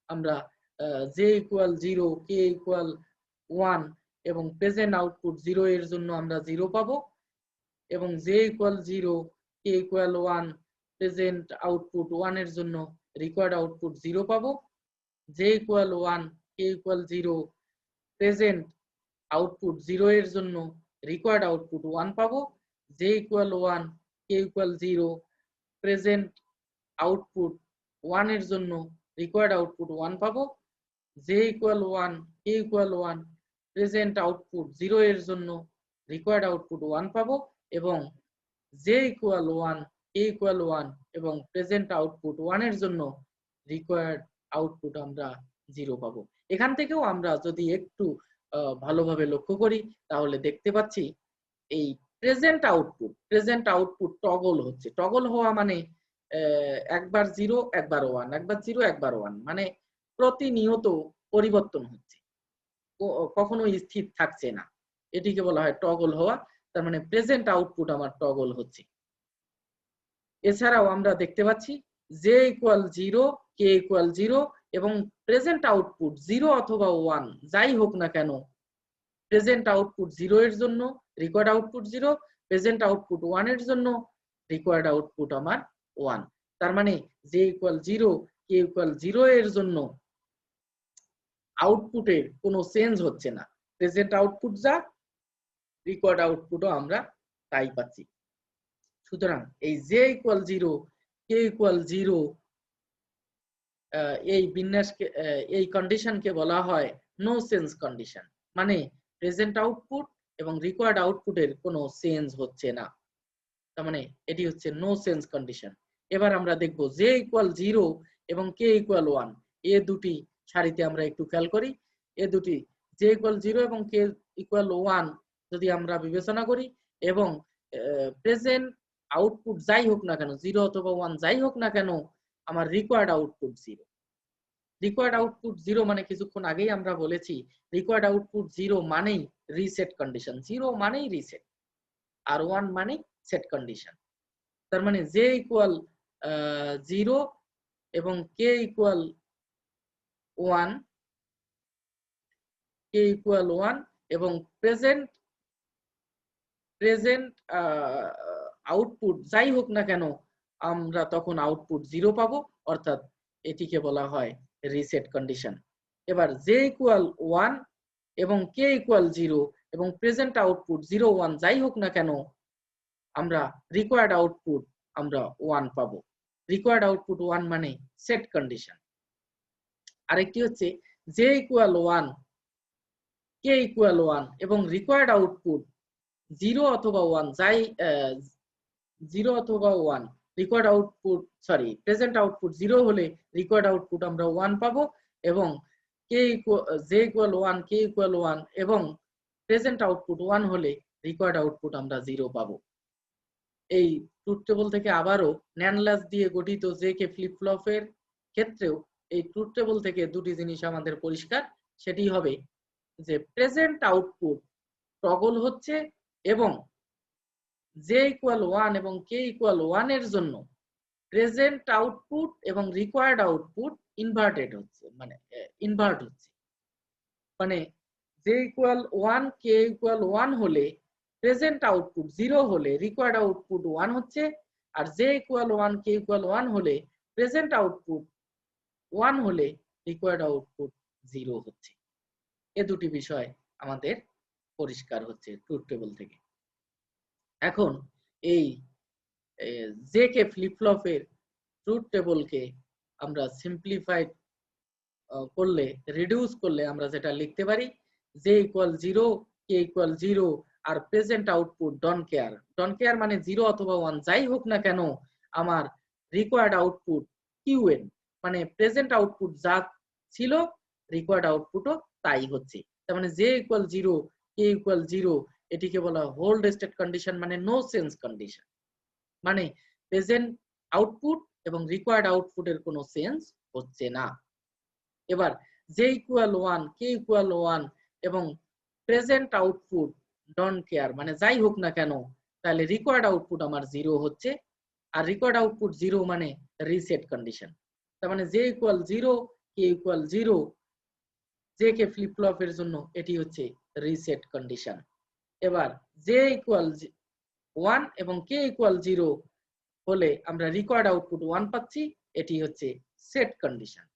আমরা জে ইকুয়াল 0, কে ইকুয়াল 1 এবং প্রেজেন্ট আউটপুট 0 এর জন্য আমরা 0 পাবো, এবং J equal 0, K equal 1, present output 1 এর জন্য রিকোয়ার্ড আউটপুট 0 পাবো। J equal 1, K equal 0, present output 0 এর জন্য রিকোয়ার্ড আউটপুট 1 পাবো। J equal 1, K equal 0, present output 1 এর জন্য রিকোয়ার্ড আউটপুট 1 পাবো। J equal 1, K equal 1, present output 0 এর জন্য রিকোয়ার্ড আউটপুট 1 পাবো, এবং জে ইকুয়াল 1, কে ইকুয়াল 1 এবং প্রেজেন্ট আউটপুট 1 এর জন্য রিকোয়ার্ড আউটপুট আমরা 0 পাবো। এখান থেকেও আমরা যদি একটু ভালোভাবে লক্ষ্য করি তাহলে দেখতে পাচ্ছি এই প্রেজেন্ট আউটপুট টগল হচ্ছে। টগল হওয়া মানে একবার 0 একবার 1, একবার 0 একবার 1, মানে প্রতিনিয়ত পরিবর্তন হচ্ছে, কখনো স্থির থাকছে না। এটিকে বলা হয় টগল হওয়া, তার মানে প্রেজেন্ট আউটপুট আমার টগল হচ্ছে। এছাড়াও আমরা দেখতে পাচ্ছি জে ইকুয়াল 0, কে ইকুয়াল 0 এবং প্রেজেন্ট আউটপুট 0 অথবা 1 যাই হোক না কেন, প্রেজেন্ট আউটপুট 0 এর জন্য রিকোয়ার্ড আউটপুট 0, প্রেজেন্ট আউটপুট 1 এর জন্য রিকোয়ার্ড আউটপুট আমার 1। তার মানে জে ইকুয়াল 0, কে ইকুয়াল 0 এর জন্য আউটপুটের কোনো চেঞ্জ হচ্ছে না। প্রেজেন্ট আউটপুট যা, রিকোয়ার্ড আউটপুটও আমরা তাই পাচ্ছি। সুতরাং এই জে ইকুয়াল 0, কে ইকুয়াল 0 এই বিন্যাসকে, এই কন্ডিশনকে বলা হয় নো চেঞ্জ কন্ডিশন, মানে প্রেজেন্ট আউটপুট এবং রিকোয়ার্ড আউটপুটের কোনো চেঞ্জ হচ্ছে না, তার মানে এটি হচ্ছে নো চেঞ্জ কন্ডিশন। এবার আমরা দেখব জে ইকুয়াল 0 এবং কে ইকুয়াল 1, এ দুটি সারিতে আমরা একটু খেয়াল করি। এ দুটি জে ইকুয়াল 0 এবং কে ইকুয়াল 1 যদি আমরা বিবেচনা করি, এবং প্রেজেন্ট আউটপুট যাই হোক না কেন, 0 অথবা 1 যাই হোক না কেন, আমার রিকোয়ার্ড আউটপুট 0। রিকোয়ার্ড আউটপুট 0 মানে কিছুক্ষণ আগেই আমরা বলেছি রিকোয়ার্ড আউটপুট 0 মানেই রিসেট কন্ডিশন, 0 মানেই রিসেট, আর 1 মানে সেট কন্ডিশন। তার মানে জে ইকুয়াল 0 এবং কে ইকুয়াল 1, কে ইকুয়াল 1 এবং প্রেজেন্ট আউটপুট যাই হোক না কেন, আমরা তখন আউটপুট 0 পাবো, অর্থাৎ এটিকে বলা হয় রিসেট কন্ডিশন। এবার জে ইকুয়াল 1 এবং কে ইকুয়াল 0 এবং প্রেজেন্ট আউটপুট 0 1 যাই হোক না কেন, আমরা রিকোয়ার্ড আউটপুট আমরা 1 পাবো। রিকোয়ার্ড আউটপুট 1 মানে সেট কন্ডিশন। আরেকটি হচ্ছে জে ইকুয়াল 1, কে ইকুয়াল 1 এবং রিকোয়ার্ড আউটপুট 0 অথবা 1 যাই 0 অথবা 1, রিকোয়ার্ড আউটপুট প্রেজেন্ট আউটপুট 0 হলে রিকোয়ার্ড আউটপুট আমরা 1 পাবো, এবং জে ইকুয়াল 1, কে ইকুয়াল 1 এবং প্রেজেন্ট আউটপুট 1 হলে রিকোয়ার্ড আউটপুট আমরা 0 পাবো। এই ট্রুথ টেবল থেকে আবারও NAND ল্যাচ দিয়ে গঠিত জে কে ফ্লিপ ফ্লপের ক্ষেত্রেও এই ট্রুথ টেবল থেকে দুটি জিনিস আমাদের পরিষ্কার, সেটি হবে যে প্রেজেন্ট আউটপুট টগল হচ্ছে এবং জে ইকুয়াল 1 এবং কে ইকুয়াল 1 এর জন্য প্রেজেন্ট আউটপুট এবং রিকোয়ার্ড আউটপুট ইনভার্টেড হচ্ছে, মানে ইনভার্ট হচ্ছে। মানে জে ইকুয়াল 1, কে ইকুয়াল 1 হলে প্রেজেন্ট আউটপুট 0 হলে রিকোয়ার্ড আউটপুট 1 হচ্ছে, আর জে ইকুয়াল 1, কে ইকুয়াল 1 হলে প্রেজেন্ট আউটপুট 1 হলে রিকোয়ার্ড আউটপুট 0 হচ্ছে। এ দুটি বিষয় আমাদের পরিষ্কার হচ্ছে ট্রুথ টেবল থেকে। এখন এই জেকে ফ্লিপ ফ্লপের ট্রুথ টেবলকে আমরা সিম্পলিফাইড করলে, রিডিউস করলে আমরা যেটা লিখতে পারি, জে ইকুয়াল 0, কে ইকুয়াল 0 আর present output don't care. Don't care মানে 0 অথবা 1 যাই হোক না কেন, আমার রিকোয়ার্ড আউটপুট কিউএন মানে প্রেজেন্ট আউটপুট যা ছিল রিকোয়ার্ড আউটপুটও তাই হচ্ছে। তার মানে জে ইকুয়াল 0, কে ইকুয়াল 0 এটিকে বলা হোল্ড স্টেট কন্ডিশন, মানে নো চেঞ্জ কন্ডিশন, মানে প্রেজেন্ট আউটপুট এবং রিকোয়ার্ড আউটপুটের কোনো চেঞ্জ হচ্ছে না। এবার জে ইকুয়াল 1, কে ইকুয়াল 1 এবং প্রেজেন্ট আউটপুট ডন্ট কেয়ার মানে যাই হোক না কেন, তাহলে রিকোয়ার্ড আউটপুট আমার 0 হচ্ছে। আর রিকোয়ার্ড আউটপুট 0 মানে রিসেট কন্ডিশন। তার মানে J equal 0, K equal 0, J K flip ফ্লপের জন্য এটি হচ্ছে রিসেট কন্ডিশন। এবার জে ইকুয়াল 1 এবং কে ইকুয়াল 0 হলে আমরা রিকোয়ার্ড আউটপুট 1 পাচ্ছি, এটি হচ্ছে সেট কন্ডিশন।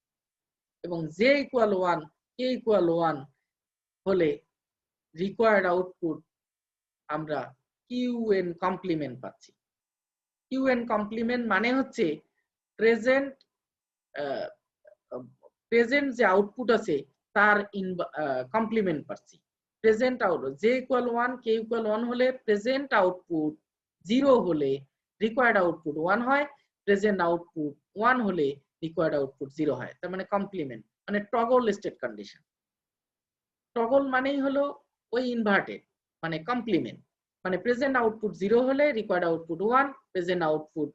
এবং জে ইকুয়াল 1, কে ইকুয়াল 1 হলে রিকোয়ার্ড আউটপুট আমরা কিউএন কমপ্লিমেন্ট পাচ্ছি। কিউএন কমপ্লিমেন্ট মানে হচ্ছে প্রেজেন্ট যে আউটপুট আছে তার কমপ্লিমেন্ট পাচ্ছি। Present output J equal 1, K equal 1 হলে প্রেজেন্ট আউটপুট 0 হলে রিকোয়ার্ড আউটপুট 1 হয়, প্রেজেন্ট আউটপুট 1 হলে রিকোয়ার্ড আউটপুট 0 হয়। তার মানে কমপ্লিমেন্ট মানে টগল স্টেট কন্ডিশন। টগল মানেই হলো ওই ইনভার্টেড, মানে কমপ্লিমেন্ট, মানে প্রেজেন্ট আউটপুট 0 হলে রিকোয়ার্ড আউটপুট 1, প্রেজেন্ট আউটপুট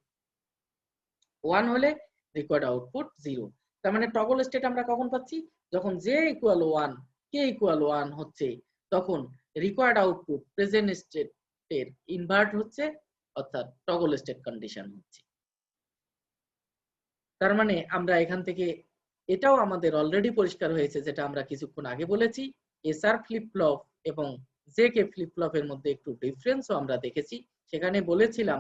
1 হলে রিকোয়ার্ড আউটপুট 0। তার মানে টগল স্টেট আমরা কখন পাচ্ছি? যখন জে ইকুয়াল 1, কে ইকুয়াল 1 হচ্ছে, তখন রিকোয়ার্ড আউটপুট প্রেজেন্ট স্টেটের ইনভার্ট হচ্ছে, অর্থাৎ টগল স্টেট কন্ডিশন হচ্ছে। তার মানে আমরা এখান থেকে এটাও আমাদের অলরেডি পরিষ্কার হয়েছে, যেটা আমরা কিছুক্ষণ আগে বলেছি, এসআর ফ্লিপ ফ্লপ এবং জেকে ফ্লিপ ফ্লপের মধ্যে একটু ডিফারেন্সও আমরা দেখেছি। সেখানে বলেছিলাম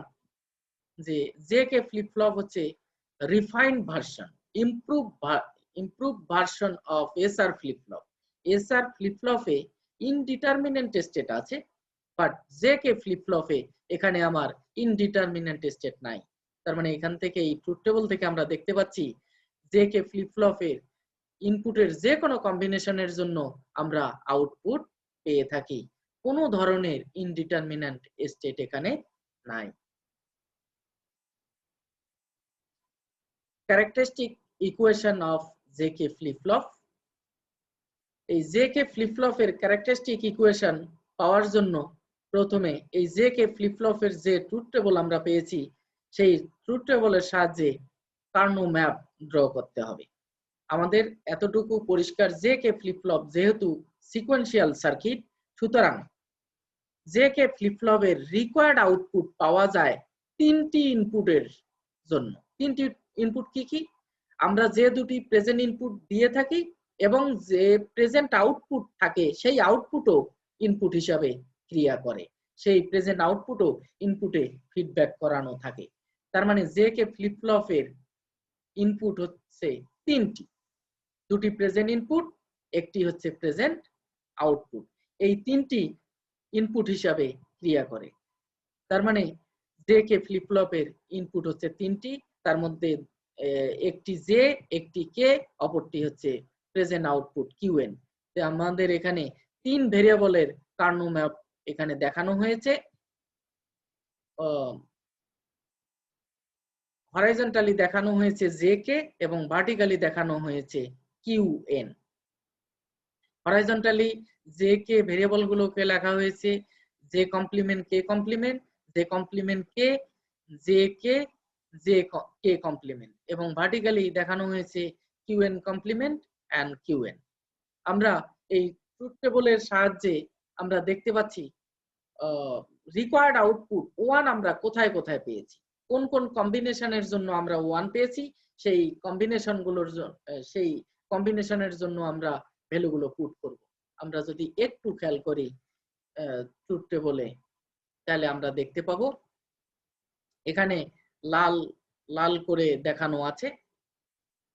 যে জেকে ফ্লিপ ফ্লপ হচ্ছে refined version, improve version of SR flip flop. SR flip ফ্লপে ইনডিটারমিনেন্ট স্টেট আছে, বাট জেকে ফ্লিপ ফ্লপে এখানে আমার ইনডিটারমিনেন্ট স্টেট নাই। তার মানে এখান থেকে এই ট্রুথ টেবল থেকে আমরা দেখতে পাচ্ছি জেকে ফ্লিপ ফ্লপের ইনপুটের যে কোনো কম্বিনেশনের জন্য আমরা আউটপুট পেয়ে থাকি, কোনো ধরনের ইনডিটারমিনেন্ট স্টেট এখানে নাই। Characteristic equation of JK flip flop. এই জেকে ফ্লিপ ফ্লপের ক্যারেক্টারিস্টিক ইকুয়েশন পাওয়ার জন্য প্রথমে এই জেকে ফ্লিপ ফ্লপের যে ট্রুথ টেবল আমরা পেয়েছি, সেই ট্রুথ টেবলের সাহায্যে কার্নো ম্যাপ ড্র করতে হবে। আমাদের এতটুকু পরিষ্কার, জেকে ফ্লিপ ফ্লপ যেহেতু সিকোয়েন্সিয়াল সার্কিট, সুতরাং জেকে ফ্লিপ ফ্লপের রিকোয়ার্ড আউটপুট পাওয়া যায় তিনটি ইনপুটের জন্য। তিনটি ইনপুট কি কি? আমরা যে দুটি প্রেজেন্ট ইনপুট দিয়ে থাকি এবং যে প্রেজেন্ট আউটপুট থাকে, সেই আউটপুটও ইনপুট হিসাবে ক্রিয়া করে, সেই প্রেজেন্ট আউটপুটও ইনপুটে ফিডব্যাক করানো থাকে। তার মানে জেকে ফ্লিপ ফ্লপের ইনপুট হচ্ছে তিনটি, দুটি প্রেজেন্ট ইনপুট, একটি হচ্ছে প্রেজেন্ট আউটপুট। এই তিনটি ইনপুট হিসাবে ক্রিয়া করে। তার মানে জেকে ফ্লিপ ফ্লপের ইনপুট হচ্ছে তিনটি, তার মধ্যে একটি জে, একটি কে, অপরটি হচ্ছে প্রেজেন্ট আউটপুট কিউএন। আমাদের এখানে তিন ভেরিয়েবলের কার্নো ম্যাপ এখানে দেখানো হয়েছে। হরাইজন্টালি দেখানো হয়েছে জেকে এবং ভার্টিক্যালি দেখানো হয়েছে কিউএন। হরাইজন্টালি জেকে ভেরিয়েবল গুলোকে লেখা হয়েছে J complement K complement, J complement K, J K, J K complement, এবং ভার্টিক্যালি দেখানো হয়েছে কিউএন কমপ্লিমেন্ট এন্ড কিউএন। আমরা এই ট্রুথ টেবলের সাহায্যে আমরা দেখতে পাচ্ছি রিকোয়ার্ড আউটপুট 1 আমরা কোথায় কোথায় পেয়েছি, কোন কোন কম্বিনেশনের জন্য আমরা 1 পেয়েছি, সেই কম্বিনেশনের জন্য আমরা ভ্যালুগুলো পুট করব। আমরা যদি একটু খেয়াল করি ট্রুথ টেবলে, তাহলে আমরা দেখতে পাবো এখানে লাল লাল করে দেখানো আছে।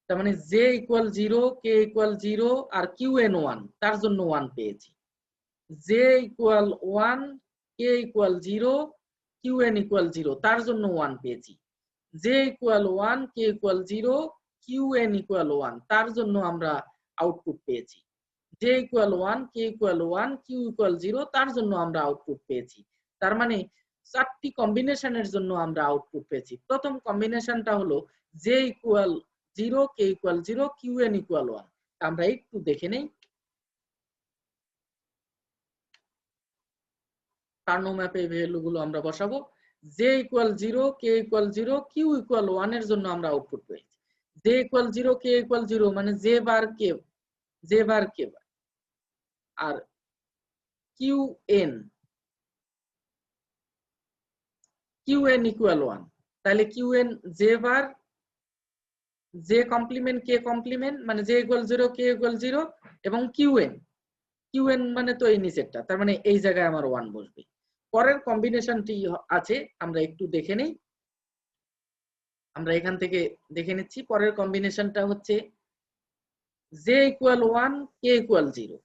তার মানে জে ইকুয়াল 0, কে ইকুয়াল 0 আর কিউ এন 1, তার জন্য 1 পেয়েছি। J equal 1, K equal 0, Q N equal 0, তার জন্য 1 পেয়েছি। J equal 1, K equal 0, Q N equal 1, তার জন্য আমরা আউটপুট পেয়েছি। J equal 1, K equal 1, Q equal 0, তার জন্য আমরা আউটপুট পেয়েছি। তার মানে 4টি কম্বিনেশনের জন্য আমরা আউটপুট পেয়েছি। প্রথম কম্বিনেশনটা হলো J equal 0, K equal 0, Q N equal 1। আমরা একটু দেখে নেই। কার্নো ম্যাপে ভ্যালুগুলো আমরা বসাবো। J equal 0, K equal 0, Q equal 1 এর জন্য আমরা আউটপুট পেয়েছি। জে ইকুয়াল 0, কে ইকুয়াল 0 মানে জে বার কে বার, আর কিউ এন ইকুয়াল 1, তাহলে Q N J bar J complement K complement মানে জে ইকুয়াল 0, কে ইকুয়াল 0 এবং কিউ এন মানে তো এই নিচেরটা, তার মানে এই জায়গায় আমার 1 বসবে। পরের কম্বিনেশনটি আছে, আমরা একটু দেখে নেই। আমরা এখান থেকে দেখে নিচ্ছি। পরের কম্বিনেশনটা হচ্ছে J equal 1, K equal 0।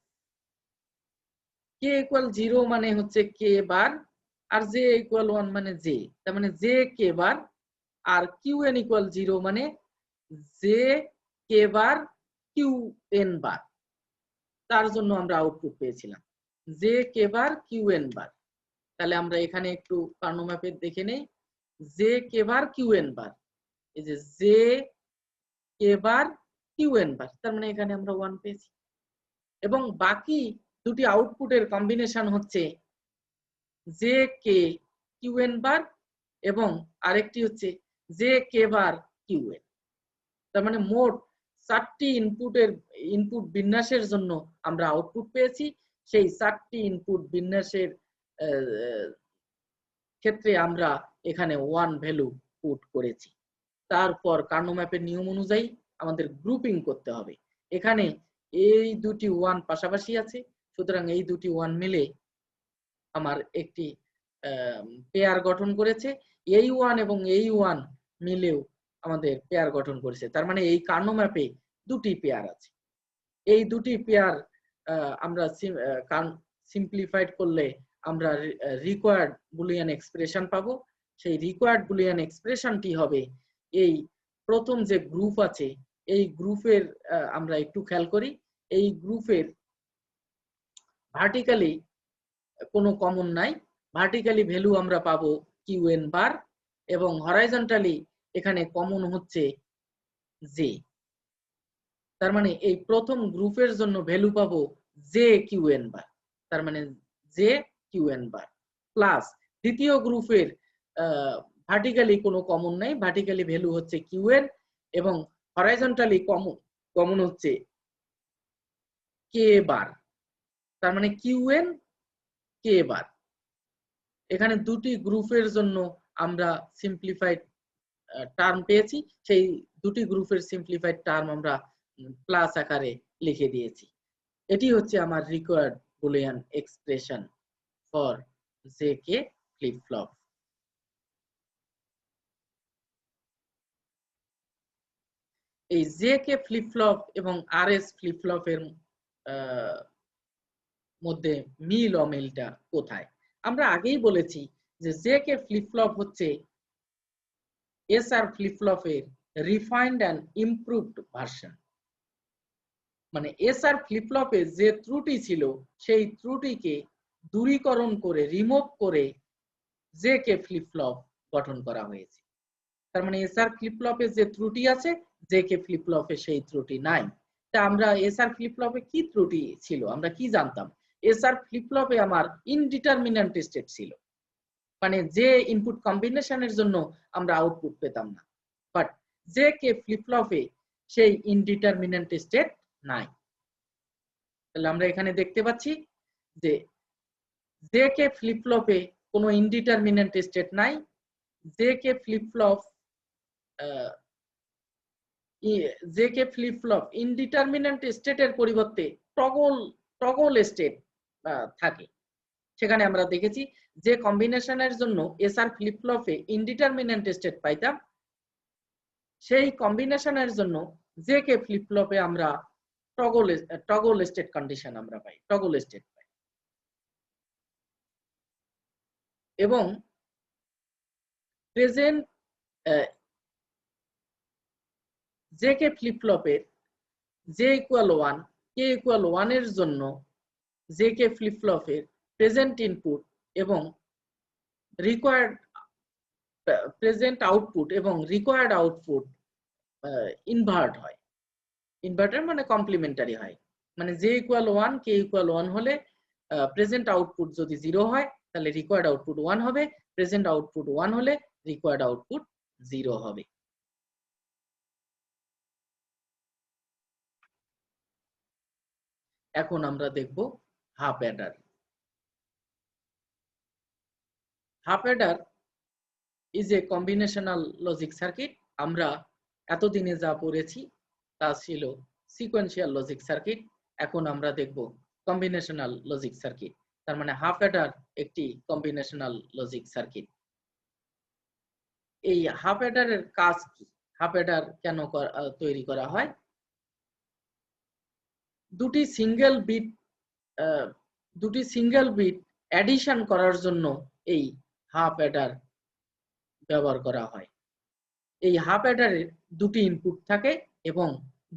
K equal 0 মানে হচ্ছে কে বার, আর জে ইকুয়াল 1 মানে জে, তার মানে জে কে বার, আর কিউ এন ইকুয়াল 0 মানে জে কে বার কিউ এন বার, তার জন্য আমরা আউটপুট পেয়েছিলাম জে কে বার কিউ এন বার। তাহলে আমরা এখানে একটু কার্নো ম্যাপে দেখে নেই। জে কে বার কিউ এন বার, এই যে জে কে বার কিউ এন বার, তার মানে এখানে আমরা 1 পেয়েছি। এবং বাকি দুটি আউটপুটের কম্বিনেশন হচ্ছে জে কে কিউ এন বার এবং আরেকটি হচ্ছে জে কে বার কিউ এন। তার মানে মোট 4টি ইনপুট বিন্যাসের জন্য আমরা আউটপুট পেয়েছি। সেই 4টি ইনপুট বিন্যাসের ক্ষেত্রে আমরা এখানে 1 ভ্যালু পুট করেছি। তারপর কার্নো ম্যাপের নিয়ম অনুযায়ী আমাদের গ্রুপিং করতে হবে। এখানে এই দুটি 1 পাশাপাশি আছে, সুতরাং এই দুটি 1 মিলে আমার একটি পেয়ার গঠন করেছে। এই 1 এবং এই 1 মিলেও আমাদের পেয়ার গঠন করেছে। তার মানে এই কার্নো ম্যাপে দুটি পেয়ার আছে। এই দুটি পেয়ার আমরা সিম্পলিফাইড করলে আমরা রিকোয়ার্ড বুলিয়ান এক্সপ্রেশন পাবো। সেই রিকোয়ার্ড বুলিয়ান এক্সপ্রেশনটি হবে এই প্রথম যে গ্রুপ আছে, এই গ্রুপের আমরা একটু খেয়াল করি। এই গ্রুপের ভার্টিক্যালি কোনো কমন নাই। ভার্টিক্যালি ভ্যালু আমরা পাবো কিউ এন বার এবং হরাইজন্টালি এখানে কমন হচ্ছে জে। তার মানে এই প্রথম গ্রুপের জন্য ভ্যালু পাবো জে কিউ এন বার, তার মানে জে কিউ এন বার প্লাস দ্বিতীয় গ্রুপের ভার্টিক্যালি কোনো কমন নাই, ভার্টিক্যালি ভ্যালু হচ্ছে কিউ এন এবং হরাইজন্টালি কমন হচ্ছে কে বার, তার মানে কিউ এন কে বার। এখানে দুটি গ্রুপের জন্য আমরা সিম্পলিফাইড টার্ম পেয়েছি, সেই দুটি গ্রুপের সিম্পলিফাইড টার্ম আমরা প্লাস আকারে লিখে দিয়েছি। এটি হচ্ছে আমার required Boolean expression for JK flip flop. এই জেকে ফ্লিপ ফ্লপ এবং আরএস ফ্লিপ ফ্লপের মধ্যে মিল অমিলটা কোথায়? আমরা আগেই বলেছি যে জেকে ফ্লিপ ফ্লপ হচ্ছে এসআর ফ্লিপ ফ্লপের রিফাইন্ড অ্যান্ড ইমপ্রুভড ভার্সন। মানে এসআর ফ্লিপ ফ্লপে যে ত্রুটি ছিল সেই ত্রুটিকে দূরীকরণ করে রিমুভ করে জেকে ফ্লিপ ফ্লপ গঠন করা হয়েছে। তার মানে এসআর ফ্লিপ ফ্লপে যে ত্রুটি আছে জেকে ফ্লিপ ফ্লপে সেই ত্রুটি নাই। তা আমরা এসআর ফ্লিপ ফ্লপে কি ত্রুটি ছিল আমরা কি জানতাম? এসআর ফ্লিপ ফ্লপে আমার ইনডিটারমিনেন্ট স্টেট ছিল, মানে যে ইনপুট কম্বিনেশনের জন্য আমরা আউটপুট পেতাম না। বাট জেকে ফ্লিপ ফ্লপে সেই ইনডিটারমিনেন্ট স্টেট নাই। তাহলে আমরা এখানে দেখতে পাচ্ছি যে জেকে ফ্লিপ ফ্লপে কোনো ইনডিটারমিনেন্ট স্টেট নাই। জেকে ফ্লিপ ফ্লপ ইনডিটারমিনেন্ট স্টেটের পরিবর্তে টগল স্টেট থাকে। সেখানে আমরা দেখেছি যে কম্বিনেশনের জন্য এসআর ফ্লিপ ফ্লপে ইনডিটারমিনেন্ট স্টেট পাইতাম সেই কম্বিনেশনের জন্য যে কে ফ্লিপ ফ্লপে আমরা টগল স্টেট কন্ডিশন আমরা পাই, টগল স্টেট পাই। এবং প্রেজেন্ট যে কে ফ্লিপ ফ্লপের জে ইকুয়াল 1 কে ইকুয়াল 1 এর জন্য যে কে ফ্লিপ ফ্লপের প্রেজেন্ট ইনপুট এবং রিকোয়ার্ড প্রেজেন্ট আউটপুট এবং রিকোয়ার্ড আউটপুট ইনভার্ট হয়। ইনভার্টার মানে কমপ্লিমেন্টারি হয়, মানে জে ইকুয়াল 1 কে ইকুয়াল 1 হলে প্রেজেন্ট আউটপুট যদি 0 হয় তাহলে রিকোয়ার্ড আউটপুট 1 হবে, প্রেজেন্ট আউটপুট 1 হলে রিকোয়ার্ড আউটপুট 0 হবে। এখন আমরা দেখব half adder. Half Eder is a combinational logic circuit. আমরা এতদিনে যা পড়েছি তা ছিল সিকোয়েন্সিয়াল লজিক সার্কিট, এখন আমরা দেখব কম্বিনেশনাল লজিক সার্কিট। তার মানে হাফ অ্যাডার একটি কম্বিনেশনাল লজিক সার্কিট। এই হাফ অ্যাডারের কাজ কি, হাফ অ্যাডার কেন তৈরি করা হয়? দুটি সিঙ্গেল বিট অ্যাডিশন করার জন্য এই হাফ অ্যাডার ব্যবহার করা হয়। এই হাফ অ্যাডারের দুটি ইনপুট থাকে এবং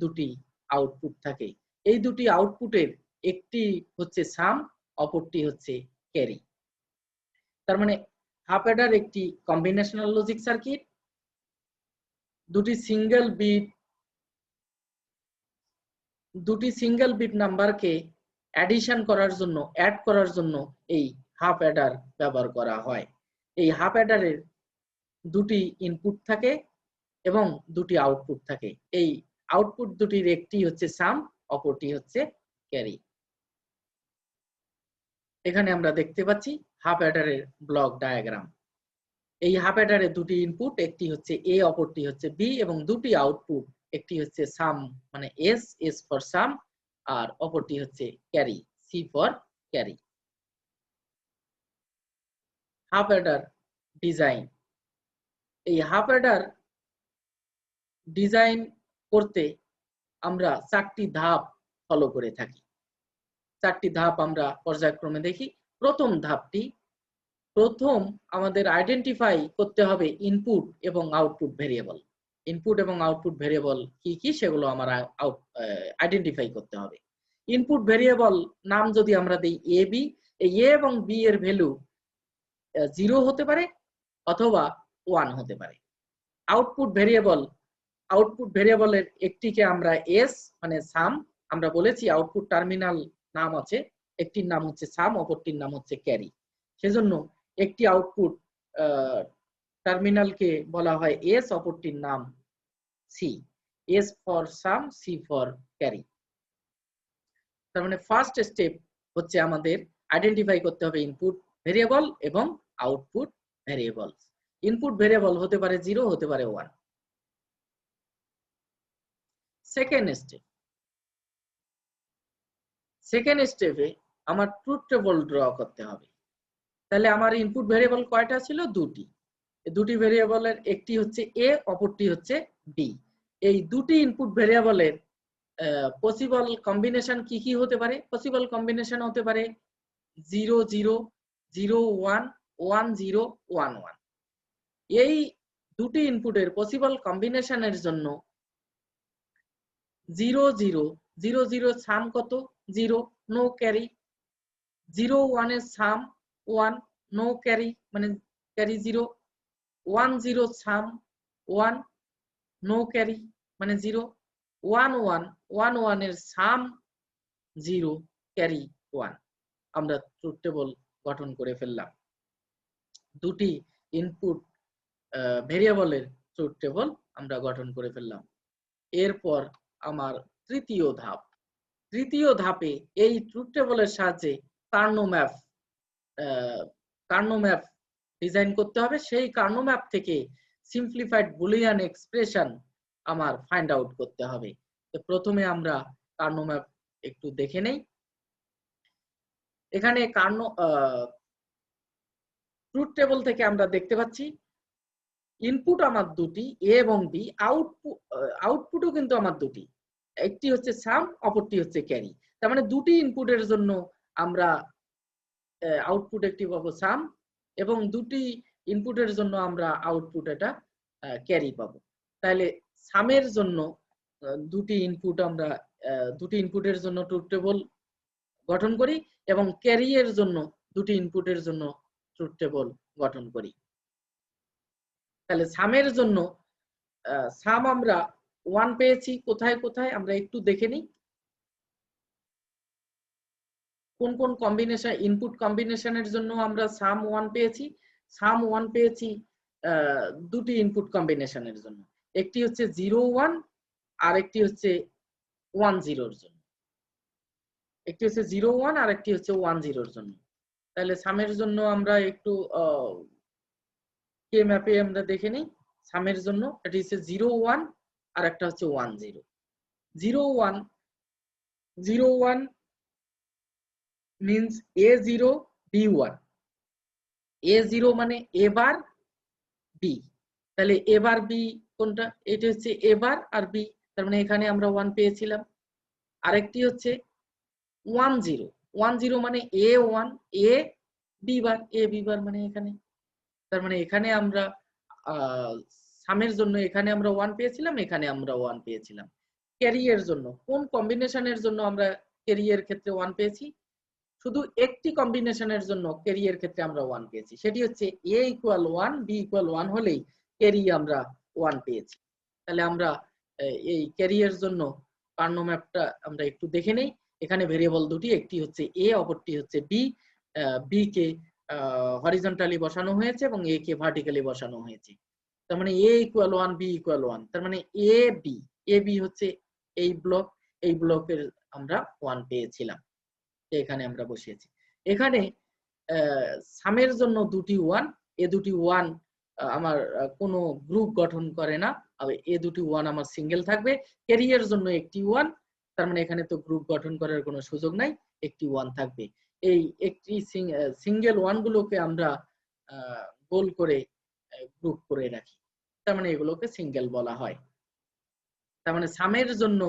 দুটি আউটপুট থাকে। এই দুটি আউটপুটের একটি হচ্ছে সাম, অপরটি হচ্ছে ক্যারি। তার মানে হাফ অ্যাডার একটি কম্বিনেশনাল লজিক সার্কিট। দুটি সিঙ্গেল বিট নাম্বারকে অ্যাডিশন করার জন্য, অ্যাড করার জন্য এই হাফ অ্যাডার ব্যবহার করা হয়। এই হাফ অ্যাডারের দুটি ইনপুট থাকে এবং দুটি আউটপুট থাকে। এই আউটপুট দুটির একটি হচ্ছে সাম, অপরটি হচ্ছে ক্যারি। এখানে আমরা দেখতে পাচ্ছি হাফ অ্যাডারের ব্লক ডায়াগ্রাম। এই হাফ অ্যাডারের দুটি ইনপুট, একটি হচ্ছে এ, অপরটি হচ্ছে বি, এবং দুটি আউটপুট, একটি হচ্ছে সাম মানে এস ফর সাম, আর অপরটি হচ্ছে carry, C for carry. Half adder design. এই হাফ অ্যাডার ডিজাইন করতে আমরা 4টি ধাপ ফলো করে থাকি। 4টি ধাপ আমরা পর্যায়ক্রমে দেখি। প্রথম আমাদের আইডেন্টিফাই করতে হবে ইনপুট এবং আউটপুট ভেরিয়েবল। ইনপুট এবং আউটপুট ভেরিয়েবল কি কি সেগুলো আমার আইডেন্টিফাই করতে হবে। ইনপুট ভেরিয়েবল নাম যদি আমরা দিই এ বি, এই এ এবং বি এর ভ্যালু 0 হতে পারে অথবা 1 হতে পারে। আউটপুট ভেরিয়েবলের একটিকে আমরা এস মানে সাম, আমরা বলেছি আউটপুট টার্মিনাল নাম আছে, একটির নাম হচ্ছে সাম, অপরটির নাম হচ্ছে ক্যারি। সেজন্য একটি আউটপুট টার্মিনালকে বলা হয় এস, অপরটির নাম C. S for sum, C for carry. তার মানে ফার্স্ট স্টেপ হচ্ছে আমাদের আইডেন্টিফাই করতে হবে ইনপুট ভেরিয়েবল এবং আউটপুট ভেরিয়েবল। ইনপুট ভেরিয়েবল হতে পারে 0, হতে পারে 1। সেকেন্ড স্টেপে আমার ট্রুথ টেবল ড্র করতে হবে। তাহলে আমার ইনপুট ভেরিয়েবল কয়টা ছিল? দুটি। দুটি ভেরিয়েবলের একটি হচ্ছে এ, অপরটি হচ্ছে বি। এই দুটি ইনপুট ভেরিয়েবলের পসিবল কম্বিনেশন কি কি হতে পারে? পসিবল কম্বিনেশন হতে পারে 0 0 0 1 1 0 1 1। এই দুটি ইনপুটের পসিবল কম্বিনেশনের জন্য 0 0 0 0 সাম কত? 0, নো ক্যারি। 0 1 এর সাম 1, নো ক্যারি মানে ক্যারি 0। 1 0 সাম 1, নো ক্যারি মানে 0। 1 1 1 1 এর সাম 0, ক্যারি 1। আমরা ট্রুথ টেবল গঠন করে ফেললাম। দুটি ইনপুট ভেরিয়েবলের ট্রুথ টেবল আমরা গঠন করে ফেললাম। এরপর আমার তৃতীয় ধাপে এই ট্রুথ টেবলের সাহায্যে কার্নো ম্যাপ ডিজাইন করতে হবে। সেই কার্নো ম্যাপ থেকে সিম্পলিফাইড বুলিয়ান এক্সপ্রেশন আমার ফাইন্ড আউট করতে হবে। তো প্রথমে আমরা কার্নো ম্যাপ একটু দেখে নেই। এখানে ট্রুথ টেবল থেকে আমরা দেখতে পাচ্ছি ইনপুট আমার দুটি এ এবং বি, আউটপুটও কিন্তু আমার দুটি, একটি হচ্ছে সাম, অপরটি হচ্ছে ক্যারি। তার মানে দুটি ইনপুটের জন্য আমরা আউটপুট একটি পাবো সাম, এবং দুটি ইনপুটের জন্য আমরা আউটপুট এটা ক্যারি পাবো। তাহলে সামের জন্য দুটি ইনপুটের জন্য ট্রুথ টেবল গঠন করি, এবং ক্যারি এর জন্য দুটি ইনপুটের জন্য ট্রুথ টেবল গঠন করি। তাহলে সামের জন্য সাম আমরা 1 পেয়েছি, কোথায় কোথায় আমরা একটু দেখে নিই। কোন কোন কম্বিনেশন, ইনপুট কম্বিনেশনের জন্য আমরা সাম 1 পেয়েছি? সাম 1 পেয়েছি দুটি ইনপুট কম্বিনেশনের জন্য, একটি হচ্ছে 0 1 আর একটি হচ্ছে 1 0 এর জন্য, একটি হচ্ছে 0 1 আর একটি হচ্ছে 1 0 এর জন্য। তাহলে সামের জন্য আমরা একটু কে ম্যাপে আমরা দেখে নিই। সামের জন্য এটি হচ্ছে 0 1 আর একটা হচ্ছে 1 0। 0 1 0 1 means A0 B1, A0 মানে A বার B, তাহলে A বার B কোনটা? এটা হচ্ছে A বার আর B, তার মানে এখানে আমরা 1 পেয়েছিলাম। আরেকটি হচ্ছে 1 0, 1 0 মানে A1 A B bar, A B বার মানে এখানে, তার মানে এখানে আমরা সামের জন্য এখানে আমরা 1 পেয়েছিলাম, এখানে আমরা 1 পেয়েছিলাম। ক্যারি এর জন্য কোন কম্বিনেশনের জন্য আমরা ক্যারি এর ক্ষেত্রে 1 পেয়েছি? শুধু একটি কম্বিনেশনের জন্য ক্যারি এর ক্ষেত্রে আমরা 1 পেয়েছি, সেটি হচ্ছে a ইকুয়াল 1 b ইকুয়াল 1 হলেই ক্যারি আমরা 1 পেয়েছি। তাহলে আমরা এই ক্যারি এর জন্য কার্নো ম্যাপটা আমরা একটু দেখে নেই। এখানে ভেরিয়েবল দুটি, একটি হচ্ছে a, অপরটি হচ্ছে b। b কে হরিজন্টালি বসানো হয়েছে এবং a কে ভার্টিক্যালি বসানো হয়েছে। তার মানে a ইকুয়াল 1 b ইকুয়াল 1, তার মানে a b হচ্ছে এই ব্লক, এই ব্লকের আমরা 1 পেয়েছিলাম, এখানে আমরা বসিয়েছি। এখানে সামের জন্য দুটি 1, এ দুটি 1 আমার কোনো গ্রুপ গঠন করে না, এ দুটি 1 আমার সিঙ্গেল থাকবে। ক্যারি এর জন্য একটি 1, তার মানে এখানে তো গ্রুপ গঠন করার কোনো সুযোগ নাই, একটি 1 থাকবে। এই একটি সিঙ্গেল 1 গুলোকে আমরা গোল করে গ্রুপ করে রাখি, তার মানে এগুলোকে সিঙ্গেল বলা হয়। তার মানে সামের জন্য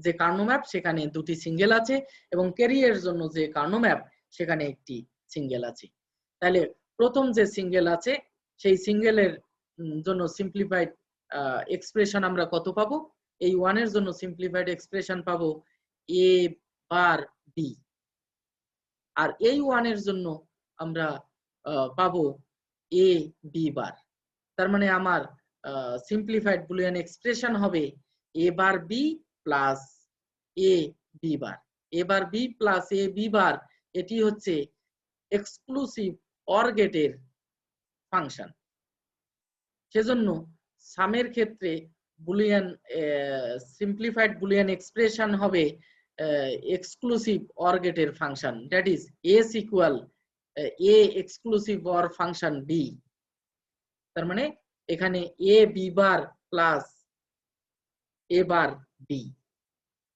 যে কার্নো ম্যাপ সেখানে দুটি সিঙ্গেল আছে, এবং ক্যারি এর জন্য যে কার্নো ম্যাপ সেখানে একটি সিঙ্গেল আছে। তাহলে প্রথম যে সিঙ্গেল আছে সেই সিঙ্গেলের জন্য সিম্পলিফাইড এক্সপ্রেশন আমরা কত পাবো? এই 1 এর জন্য সিম্পলিফাইড এক্সপ্রেশন পাবো a বার b, আর এই 1 এর জন্য আমরা পাবো a b বার। তার মানে আমার সিম্পলিফাইড বুলিয়ান এক্সপ্রেশন হবে a bar b plus a b bar. a bar b plus a b বার এটি হচ্ছে এক্সক্লুসিভ অর গেটের ফাংশন। সেজন্য সামের ক্ষেত্রে বুলিয়ান সিম্পলিফাইড বুলিয়ান এক্সপ্রেশন হবে এক্সক্লুসিভ অর গেটের function, that is s equal a exclusive or function b। তার মানে এখানে a b bar plus a bar b,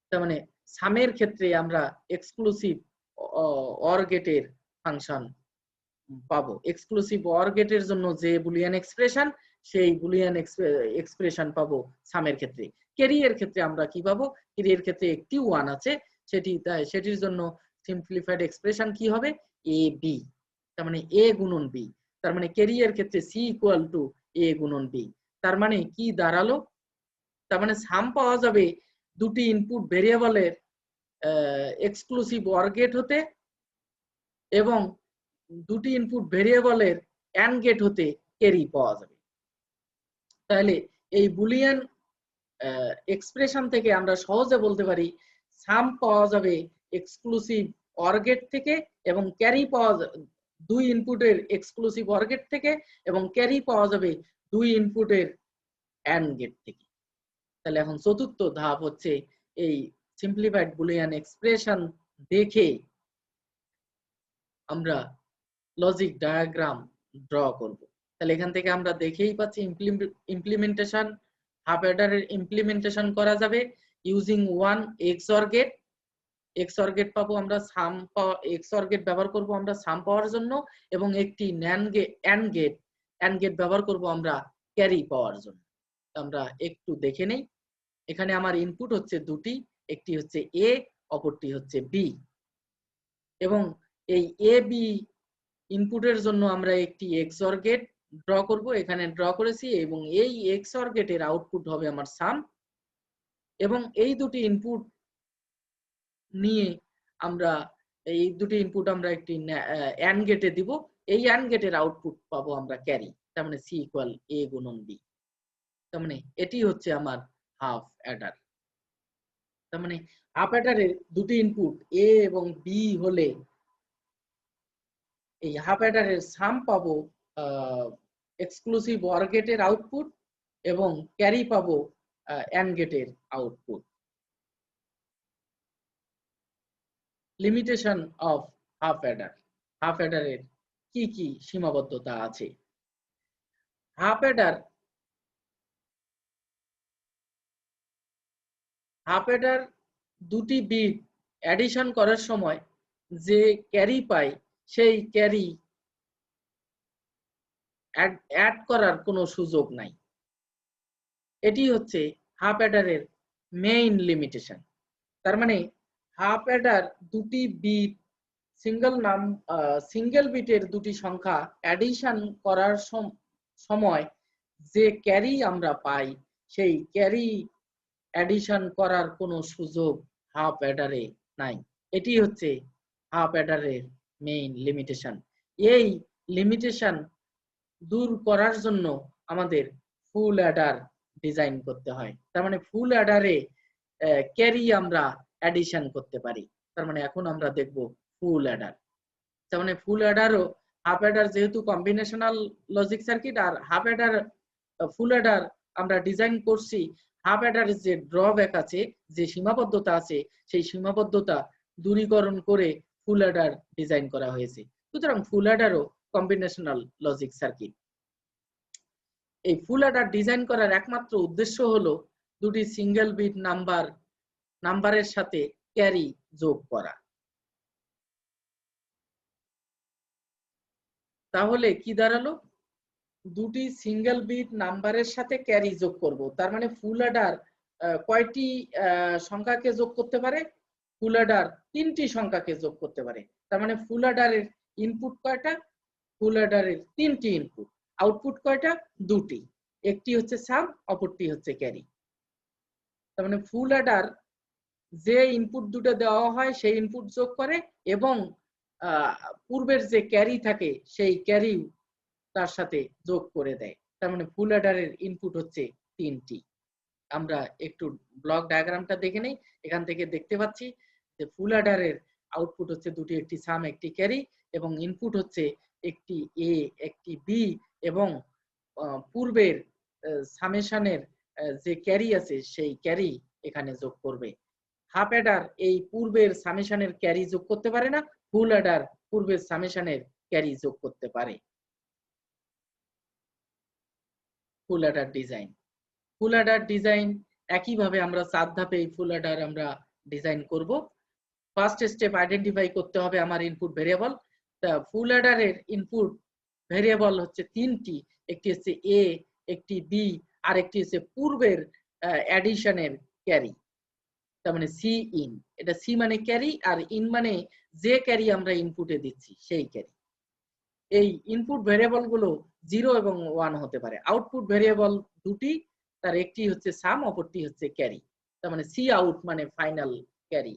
তার মানে সামের ক্ষেত্রে আমরা এক্সক্লুসিভ অর গেটের ফাংশন পাবো। এক্সক্লুসিভ অর গেটের জন্য যে বুলিয়ান এক্সপ্রেশন, সেই বুলিয়ান এক্সপ্রেশন পাবো সামের ক্ষেত্রে। ক্যারি এর ক্ষেত্রে আমরা কি পাবো? ক্যারি এর ক্ষেত্রে একটি 1 আছে, সেটির জন্য সিম্পলিফাইড এক্সপ্রেশন কি হবে? a b, তার মানে a গুণন b। তার মানে ক্যারি এর ক্ষেত্রে c ইকুয়াল টু a গুণন b। তার মানে কি দাঁড়ালো? তার মানে সাম পাওয়া যাবে দুটি ইনপুট ভেরিয়েবলের এক্সক্লুসিভ অর গেট হতে, এবং দুটি ইনপুট ভেরিয়েবলের অ্যান্ড গেট হতে ক্যারি পাওয়া যাবে। তাহলে এই বুলিয়ান এক্সপ্রেশন থেকে আমরা সহজে বলতে পারি সাম পাওয়া যাবে এক্সক্লুসিভ অর গেট থেকে, এবং ক্যারি পাওয়া দুই ইনপুটের এক্সক্লুসিভ অর গেট থেকে, এবং ক্যারি পাওয়া যাবে দুই ইনপুটের অ্যান্ড গেট থেকে। তাহলে এখন চতুর্থ ধাপ হচ্ছে এই সিম্পলিফাইড বুলিয়ান এক্সপ্রেশন দেখে আমরা লজিক ডায়াগ্রাম ড্র করব। তাহলে এখান থেকে আমরা দেখেই পাচ্ছি ইমপ্লিমেন্টেশন, হাফ অ্যাডারের ইমপ্লিমেন্টেশন করা যাবে using 1 XOR gate. XOR gate পাবো আমরা সাম পাওয়া, XOR গেট ব্যবহার করব আমরা সাম পাওয়ার জন্য, এবং একটি NAND গেট, AND গেট ব্যবহার করব আমরা ক্যারি পাওয়ার জন্য। আমরা একটু দেখে নেই। এখানে আমার ইনপুট হচ্ছে দুটি, একটি হচ্ছে এ, অপরটি হচ্ছে বি, এবং এই এ বি ইনপুটের জন্য আমরা একটি এক্সঅর গেট ড্র করব। এখানে ড্র করেছি, এবং এই এক্সঅর গেটের আউটপুট হবে আমার সাম, এবং এই দুটি ইনপুট নিয়ে আমরা আমরা একটি অ্যান্ড গেটে দিব। এই অ্যান্ড গেটের আউটপুট পাবো আমরা ক্যারি, তার মানে সি ইকুয়াল এ গুণন বি। তার মানে এটি হচ্ছে আমার হাফ অ্যাডার। তার মানে হাফ অ্যাডারের দুটি ইনপুট এ এবং বি হলে এই হাফ অ্যাডারের সাম পাবো এক্সক্লুসিভ অর গেটের আউটপুট, এবং ক্যারি পাবো অ্যান্ড গেটের আউটপুট। Limitation of half adder. Half অ্যাডারের কি কি সীমাবদ্ধতা আছে? হাফ অ্যাডার দুটি বিট অ্যাডিশন করার সময় যে ক্যারি পাই, সেই ক্যারি অ্যাড করার কোনো সুযোগ নাই। এটি হচ্ছে হাফ অ্যাডারের মেইন লিমিটেশন। তার মানে হাফ অ্যাডার দুটি বিট সিঙ্গেল বিটের দুটি সংখ্যা অ্যাডিশন করার সময় যে ক্যারি আমরা পাই, সেই ক্যারি অ্যাডিশন করার কোনো সুযোগ হাফ অ্যাডারে নাই। এটি হচ্ছে হাফ অ্যাডারের মেইন লিমিটেশন। এই লিমিটেশন দূর করার জন্য আমাদের ফুল অ্যাডার ডিজাইন করতে হয়। তার মানে ফুল অ্যাডারে ক্যারি আমরা অ্যাডিশন করতে পারি। তার মানে এখন আমরা দেখব ফুল অ্যাডার। তার মানে ফুল অ্যাডারও, হাফ অ্যাডার যেহেতু কম্বিনেশনাল লজিক সার্কিট, আর হাফ অ্যাডার ফুল অ্যাডার আমরা ডিজাইন করছি, হাফ অ্যাডারের যে ড্রব্যাক আছে, যে সীমাবদ্ধতা আছে, সেই সীমাবদ্ধতা দূরীকরণ করে ফুল অ্যাডার ডিজাইন করা হয়েছে। সুতরাং ফুল অ্যাডারও কম্বিনেশনাল লজিক সার্কিট। এই ফুল অ্যাডার ডিজাইন করার একমাত্র উদ্দেশ্য হলো দুটি সিঙ্গেল বিট নাম্বারের সাথে ক্যারি যোগ করা। তাহলে কি দাঁড়ালো? দুটি সিঙ্গেল বিট নাম্বারের সাথে ক্যারি যোগ করব। তার মানে ফুল অ্যাডার কয়টি সংখ্যাকে যোগ করতে পারে? ফুল অ্যাডার তিনটি সংখ্যাকে যোগ করতে পারে। তার মানে ফুল অ্যাডারের ইনপুট কয়টা? ফুল অ্যাডারের তিনটি ইনপুট। আউটপুট কয়টা? দুটি, একটি হচ্ছে সাম, অপরটি হচ্ছে ক্যারি। তার মানে ফুল অ্যাডার যে ইনপুট দুটো দেওয়া হয় সেই ইনপুট যোগ করে, এবং পূর্বের যে ক্যারি থাকে সেই ক্যারি তার সাথে যোগ করে দেয়। তার মানে ফুল অ্যাডারের ইনপুট হচ্ছে তিনটি। আমরা একটু ব্লক ডায়াগ্রামটা দেখে নেই। এখান থেকে দেখতে পাচ্ছি যে ফুল অ্যাডারের আউটপুট হচ্ছে দুটি, একটি সাম একটি ক্যারি, এবং ইনপুট হচ্ছে একটি এ একটি বি, এবং পূর্বের সামেশনের যে ক্যারি আছে সেই ক্যারি এখানে যোগ করবে। হাফ অ্যাডার এই পূর্বের সামেশনের ক্যারি যোগ করতে পারে না, ফুল অ্যাডার পূর্বের সামেশনের ক্যারি যোগ করতে পারে। ফুল অ্যাডার ডিজাইন। ফুল অ্যাডার ডিজাইন একইভাবে আমরা 4 ধাপে এই ফুল অ্যাডার আমরা ডিজাইন করব। ফার্স্ট স্টেপ আইডেন্টিফাই করতে হবে আমার ইনপুট ভেরিয়েবল। তা ফুল অ্যাডারের ইনপুট ভেরিয়েবল হচ্ছে তিনটি, একটি হচ্ছে এ, একটি বি, আর একটি হচ্ছে পূর্বের অ্যাডিশনের ক্যারি। তার মানে সি ইন, এটা সি মানে ক্যারি, আর ইন মানে যে ক্যারি আমরা ইনপুটে দিচ্ছি সেই ক্যারি। এই ইনপুট ভেরিয়েবল গুলো 0 এবং 1 হতে পারে। আউটপুট ভেরিয়েবল দুটি, তার একটি হচ্ছে সাম, অপরটি হচ্ছে ক্যারি। তার মানে সি আউট মানে ফাইনাল ক্যারি।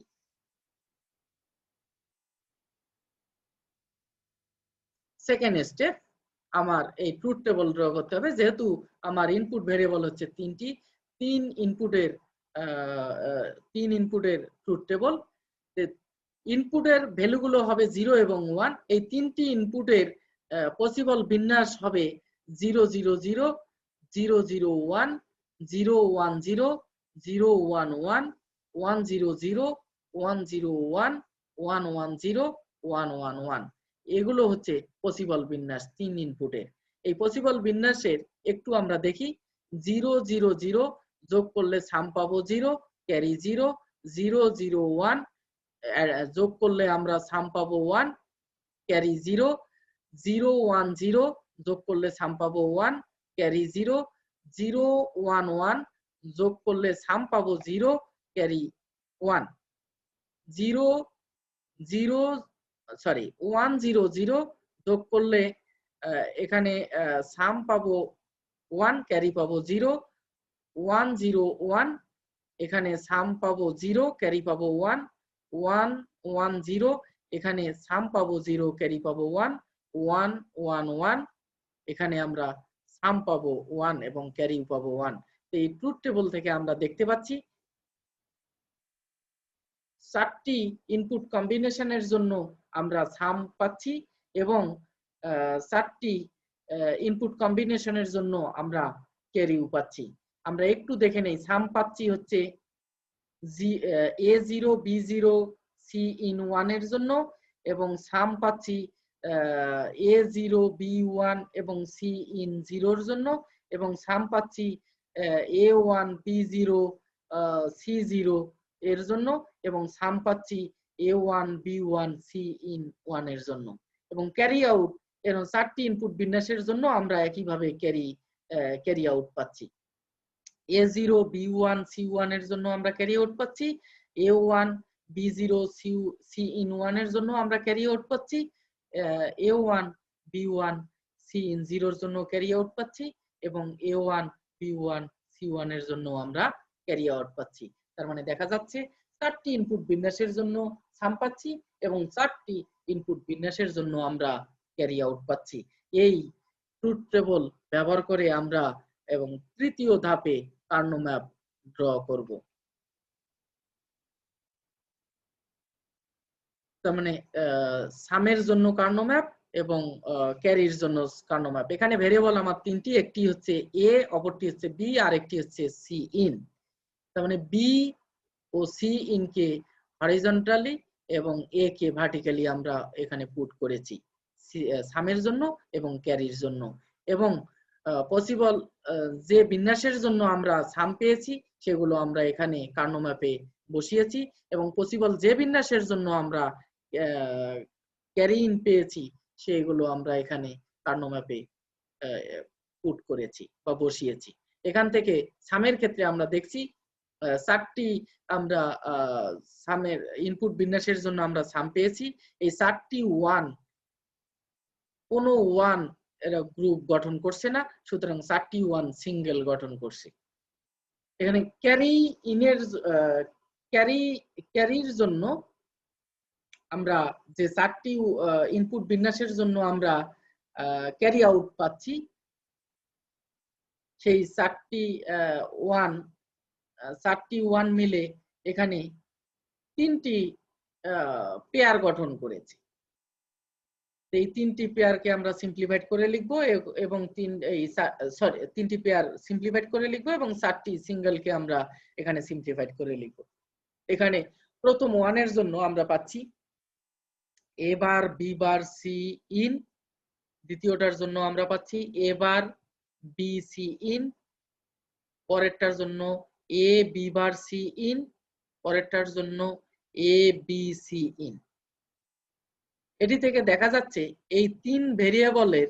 সেকেন্ড স্টেপ, আমার এই ট্রুথ টেবল ড্র করতে হবে। যেহেতু আমার ইনপুট ভেরিয়েবল হচ্ছে তিনটি, তিন ইনপুটের ট্রুথ টেবল। ইনপুটের ভ্যালুগুলো হবে 0 এবং 1। এই তিনটি ইনপুটের পসিবল বিন্যাস হবে 0 0 0, 0 0 1, 0 1 0, 0 1 1, 1 0 0, 1 0 1, 1 1 0, 1 1 1। এগুলো হচ্ছে পসিবল বিন্যাস তিন ইনপুটের। এই পসিবল বিন্যাসের একটু আমরা দেখি। 0 0 0 যোগ করলে সাম পাবো 0, ক্যারি 0, 0 0 1 যোগ করলে আমরা সাম পাবো 1, ক্যারি 0, 0 1 0 যোগ করলে সাম পাবো 1, ক্যারি 0, 0 1 1 যোগ করলে সাম পাবো 0 ক্যারি 1, 0 0 সরি 1 0 0 যোগ করলে এখানে সাম পাবো 1 ক্যারি পাবো 0, 1 0 1 এখানে সাম পাবো 0 ক্যারি পাবো 1, 1 1 0 এখানে সাম পাবো 0 ক্যারি পাবো 1, 1 1 1 এখানে আমরা সাম পাবো 1 এবং ক্যারি পাবো 1। তো এই ট্রুথ টেবল থেকে আমরা দেখতে পাচ্ছি 4টি ইনপুট কম্বিনেশনের জন্য আমরা সাম পাচ্ছি এবং 4টি ইনপুট কম্বিনেশনের জন্য আমরা ক্যারিও পাচ্ছি। আমরা একটু দেখে নেই, সাম পাচ্ছি হচ্ছে A0 B0 C in 1 এর জন্য এবং সাম পাচ্ছি A0 B1 এবং C in 0 এর জন্য এবং সাম পাচ্ছি A1 B0 C0 এর জন্য এবং সাম পাচ্ছি A1 B1 C in 1 এর জন্য এবং ক্যারি আউট এরকম 4টি ইনপুট বিন্যাসের জন্য আমরা একইভাবে ক্যারি আউট পাচ্ছি। A0 B1 C1 এর জন্য আমরা ক্যারি আউট পাচ্ছি, A1 B0 C in 1 এর জন্য আমরা ক্যারি আউট পাচ্ছি, A1 B1 C in 0 এর জন্য ক্যারি আউট পাচ্ছি এবং A1 B1 C1 এর জন্য আমরা ক্যারি আউট পাচ্ছি। তার মানে দেখা যাচ্ছে 4টি ইনপুট বিন্যাসের জন্য সাম পাচ্ছি এবং 4টি ইনপুট বিন্যাসের জন্য আমরা ক্যারি আউট পাচ্ছি। এই ট্রুথ টেবল ব্যবহার করে আমরা এবং তৃতীয় ধাপে কার্নো ম্যাপ ড্র করব। তার মানে সামের জন্য কার্নো ম্যাপ এবং ক্যারির জন্য কার্নো ম্যাপ। এখানে ভেরিয়েবল আমার 3টি, একটি হচ্ছে এ, অপরটি হচ্ছে বি আর একটি হচ্ছে সি ইন। তার মানে বি ও সি ইন কে হরিজন্টালি এবং এ কে ভার্টিক্যালি আমরা এখানে পুট করেছি সামের জন্য এবং ক্যারির জন্য এবং পসিবল যে বিন্যাসের জন্য আমরা সাম পেয়েছি সেগুলো আমরা এখানে কার্নো ম্যাপে বসিয়েছি এবং পসিবল যে বিন্যাসের জন্য আমরা ক্যারি ইন পেয়েছি সেগুলো আমরা এখানে কার্নো ম্যাপে পুট করেছি বা বসিয়েছি। এখান থেকে সামের ক্ষেত্রে আমরা দেখছি 4টি আমরা সামের ইনপুট বিন্যাসের জন্য আমরা সাম পেয়েছি। এই 4টি 1 কোনো 1 এরা গ্রুপ গঠন করছে না, সুতরাং 4টি 1 সিঙ্গেল গঠন করছে। এখানে ক্যারির জন্য আমরা যে 4টি ইনপুট বিন্যাসের জন্য আমরা ক্যারি আউট পাচ্ছি সেই 4টি 1 মিলে এখানে 3টি পেয়ার গঠন করেছে। এই 3টি পেয়ারকে আমরা সিম্পলিফাইড করে লিখবো এবং 3টি পেয়ার সিম্পলিফাইড করে লিখবো এবং 4টি সিঙ্গেলকে আমরা এখানে সিম্পলিফাইড করে লিখবো। এখানে প্রথম 1 এর জন্য আমরা পাচ্ছি A bar B bar C in, দ্বিতীয়টার জন্য আমরা পাচ্ছি A bar B C in, পরেরটার জন্য A B bar C in, পরেরটার জন্য এ বি সি ইন। এটি থেকে দেখা যাচ্ছে এই 3 ভেরিয়েবলের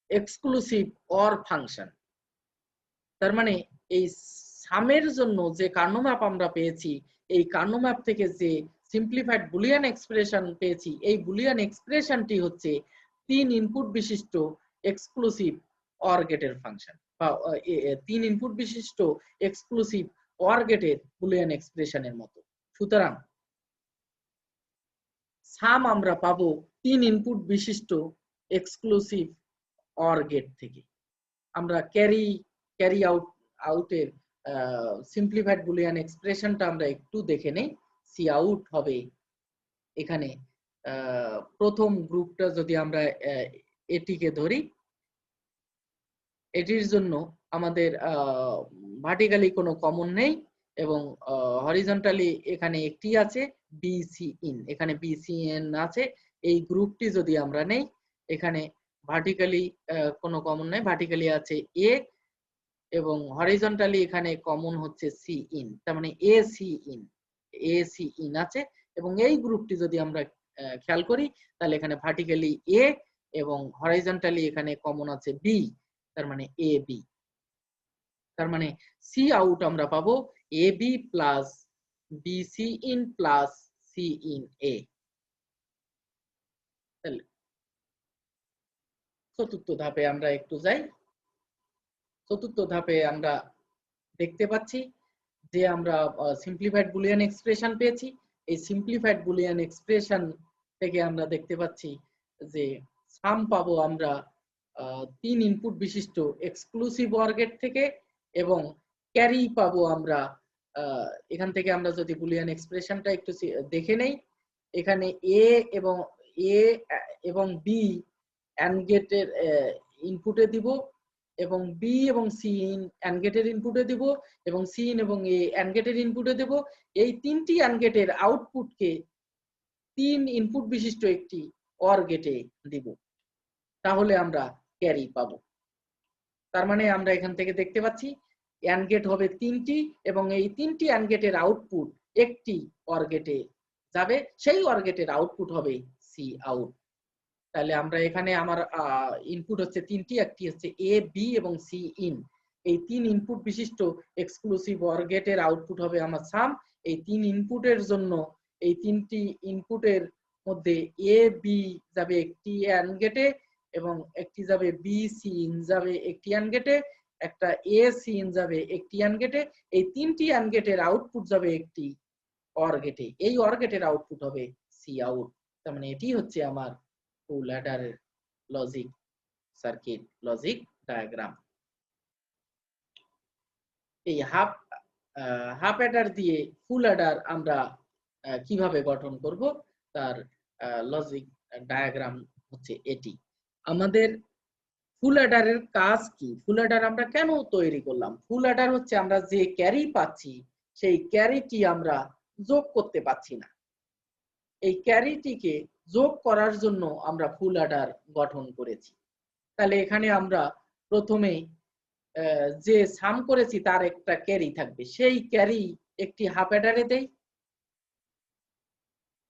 এক্সক্লুসিভ অর ফাংশন। তার মানে এই সামের জন্য যে কার্নো ম্যাপ আমরা পেয়েছি, এই কার্নো ম্যাপ থেকে যে সিম্পলিফাইড বুলিয়ান এক্সপ্রেশন পেয়েছি, এই বুলিয়ান এক্সপ্রেশনটি হচ্ছে 3 ইনপুট বিশিষ্ট এক্সক্লুসিভ অর গেটের ফাংশন বা 3 ইনপুট বিশিষ্ট এক্সক্লুসিভ অর গেটের বুলিয়ান এক্সপ্রেশনের মতো। সুতরাং সাম আমরা পাবো 3 ইনপুট বিশিষ্ট এক্সক্লুসিভ অর গেট থেকে। আমরা ক্যারি আউটের সিম্পলিফাইড বুলিয়ান এক্সপ্রেশনটা আমরা একটু দেখে নেই। সি আউট হবে এখানে প্রথম গ্রুপটা যদি আমরা এটিকে ধরি, এটির জন্য আমাদের ভার্টিক্যালি কোনো কমন নেই এবং হরিজন্টালি এখানে একটি আছে বিসি ইন, এখানে বিসি ইন আছে। এই গ্রুপটি যদি আমরা নেই, এখানে ভার্টিক্যালি কোনো কমন নেই, ভার্টিক্যালি আছে এ এবং হরিজন্টালি এখানে কমন হচ্ছে সি ইন, তার মানে এ সি ইন আছে এবং এই গ্রুপটি যদি আমরা খেয়াল করি তাহলে এখানে ভার্টিক্যালি এ এবং হরাইজন্টালি এখানে কমন আছে বি, তার মানে এ বি। তার মানে সি আউট আমরা পাবো A B plus B C in plus C in A. চতুর্থ ধাপে আমরা একটু যাই। চতুর্থ ধাপে আমরা দেখতে পাচ্ছি যে আমরা সিম্পলিফাইড বুলিয়ান এক্সপ্রেশন পেয়েছি। এই সিম্পলিফাইড বুলিয়ান এক্সপ্রেশন থেকে আমরা দেখতে পাচ্ছি যে সাম পাবো আমরা 3 ইনপুট বিশিষ্ট এক্সক্লুসিভ অর গেট থেকে, এবং ক্যারি পাবো আমরা এখান থেকে। আমরা যদি বুলিয়ান এক্সপ্রেশনটা একটু দেখে নেই, এখানে এ এবং বি অ্যান্ড গেটের ইনপুটে দিব, এবং বি এবং সি ইন অ্যান্ড গেটের ইনপুটে দিব, এবং সি ইন এবং এ অ্যান্ড গেটের ইনপুটে দেব। এই তিনটি অ্যান্ড গেটের আউটপুটকে 3 ইনপুট বিশিষ্ট একটি অর গেটে দিব, তাহলে আমরা ক্যারি পাবো। তার মানে আমরা এখান থেকে দেখতে পাচ্ছি অ্যান্ড গেট হবে 3টি, এবং এই 3টি অ্যান্ড গেটের আউটপুট একটি অর গেটে যাবে, সেই অর গেটের আউটপুট হবে সি আউট। তাহলে আমরা এখানে আমার ইনপুট হচ্ছে 3টি, একটি হচ্ছে এ বি এবং সি ইন। এই 3 ইনপুট বিশিষ্ট এক্সক্লুসিভ অর গেটের আউটপুট হবে আমার সাম। এই 3 ইনপুটের জন্য এই 3টি ইনপুটের মধ্যে এ বি যাবে একটি অ্যান্ড গেটে, এবং একটি যাবে বি সি ইন যাবে একটি অ্যান্ড গেটে, একটা এ সি ইন যাবে একটি অ্যান্ড গেটে। এই 3টি অ্যান্ড গেটের আউটপুট যাবে একটি অর গেটে, এই অর গেটের আউটপুট হবে সি আউট। তার মানে এটি হচ্ছে আমার ফুল অ্যাডারের লজিক সার্কিট, লজিক ডায়াগ্রাম। এই হাফ অ্যাডার দিয়ে ফুল অ্যাডার আমরা কিভাবে গঠন করব, তার লজিক ডায়াগ্রাম হচ্ছে এটি। আমাদের ফুল অ্যাডারের কাজ কি? ফুল অ্যাডার আমরা কেন তৈরি করলাম? ফুল অ্যাডার হচ্ছে আমরা যে ক্যারি পাচ্ছি সেই ক্যারিটি আমরা যোগ করতে পাচ্ছি না। এই ক্যারিটিকে যোগ করার জন্য আমরা ফুল অ্যাডার গঠন করেছি। তাহলে এখানে আমরা প্রথমে যে সাম করেছি তার একটা ক্যারি থাকবে, সেই ক্যারি একটি হাফ অ্যাডারে দেই,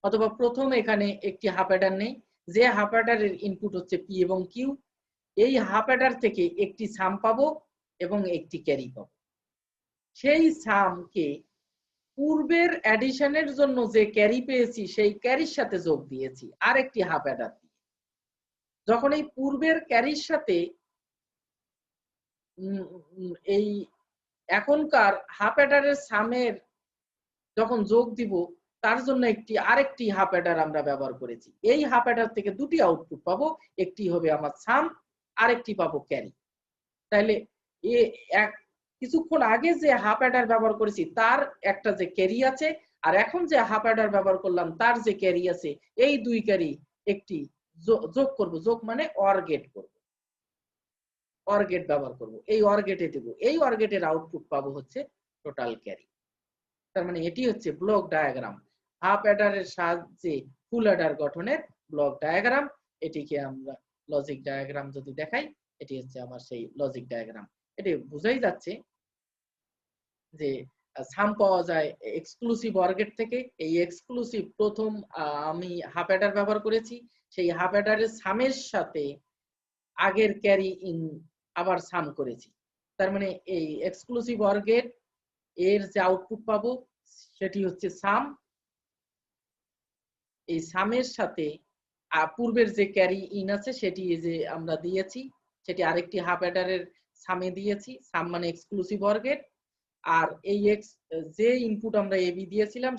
অথবা প্রথম এখানে একটি হাফ অ্যাডার নেই, যে হাফ অ্যাডারের ইনপুট হচ্ছে পি এবং কিউ। এই হাফ অ্যাডার থেকে একটি সাম পাবো এবং একটি ক্যারি পাবো। সেই সামকে পূর্বের অ্যাডিশনের জন্য যে ক্যারি পেয়েছি সেই ক্যারির সাথে যোগ দিয়েছি আরেকটি হাফ অ্যাডার দিয়ে। যখন এই পূর্বের ক্যারির সাথে এই এখনকার হাফ অ্যাডারের সামের যখন যোগ দিব, তার জন্য আরেকটি হাফ অ্যাডার আমরা ব্যবহার করেছি। এই হাফ অ্যাডার থেকে দুটি আউটপুট পাবো, একটি হবে আমার সাম, আরেকটি পাবো ক্যারি। তাহলে কিছুক্ষণ আগে যে হাফ অ্যাডার ব্যবহার করেছি তার একটা যে ক্যারি আছে, আর এখন যে হাফ অ্যাডার ব্যবহার করলাম তার যে ক্যারি আছে, এই দুই ক্যারি একটি যোগ করব। যোগ মানে অর গেট করব, অর গেট ব্যবহার করব, এই অর গেটে দেব, এই অর গেটের আউটপুট পাবো হচ্ছে টোটাল ক্যারি। তার মানে এটি হচ্ছে ব্লক ডায়াগ্রাম, হাফ অ্যাডারের সাহায্যে ফুল অ্যাডার গঠনের ব্লক ডায়াগ্রাম। এটিকে আমরা লজিক ডায়াগ্রাম যদি দেখাই, এটি হচ্ছে আমার সেই লজিক ডায়াগ্রাম। এটি বোঝাই যাচ্ছে যে সাম পাওয়া যায় এক্সক্লুসিভ অর গেট থেকে। এই এক্সক্লুসিভ প্রথম আমি হাফ অ্যাডার ব্যবহার করেছি, সেই হাফ অ্যাডারের সামের সাথে আগের ক্যারি ইন আবার সাম করেছি। তার মানে এই এক্সক্লুসিভ অর গেট এর যে আউটপুট পাবো সেটি হচ্ছে সাম। এই সামের সাথে পূর্বের যে ক্যারি ইন আছে সেটি যে আমরা দিয়েছি, সেটি আরেকটি হাফ অ্যাডারের সামে দিয়েছি। সাম মানে এক্সক্লুসিভ অর গেট। আর এই যে ইনপুট আমরা এবি দিয়েছিলাম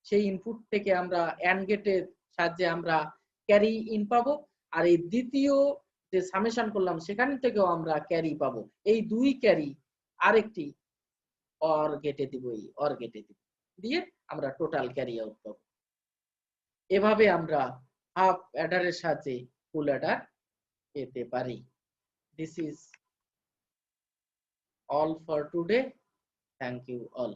সেই ইনপুট থেকে আমরা অ্যান্ড গেটের সাহায্যে আমরা ক্যারি ইন পাবো, আর এই দ্বিতীয় যে সামেশন করলাম সেখান থেকেও আমরা ক্যারি পাবো। এই দুই ক্যারি আরেকটি অর গেটে দিব, এই অর গেটে দিব, দিয়ে আমরা টোটাল ক্যারি আউট পাবো। এভাবে আমরা হাফ অ্যাডারের সাহায্যে ফুল অ্যাডার পেতে পারি। This is all for today. Thank you all.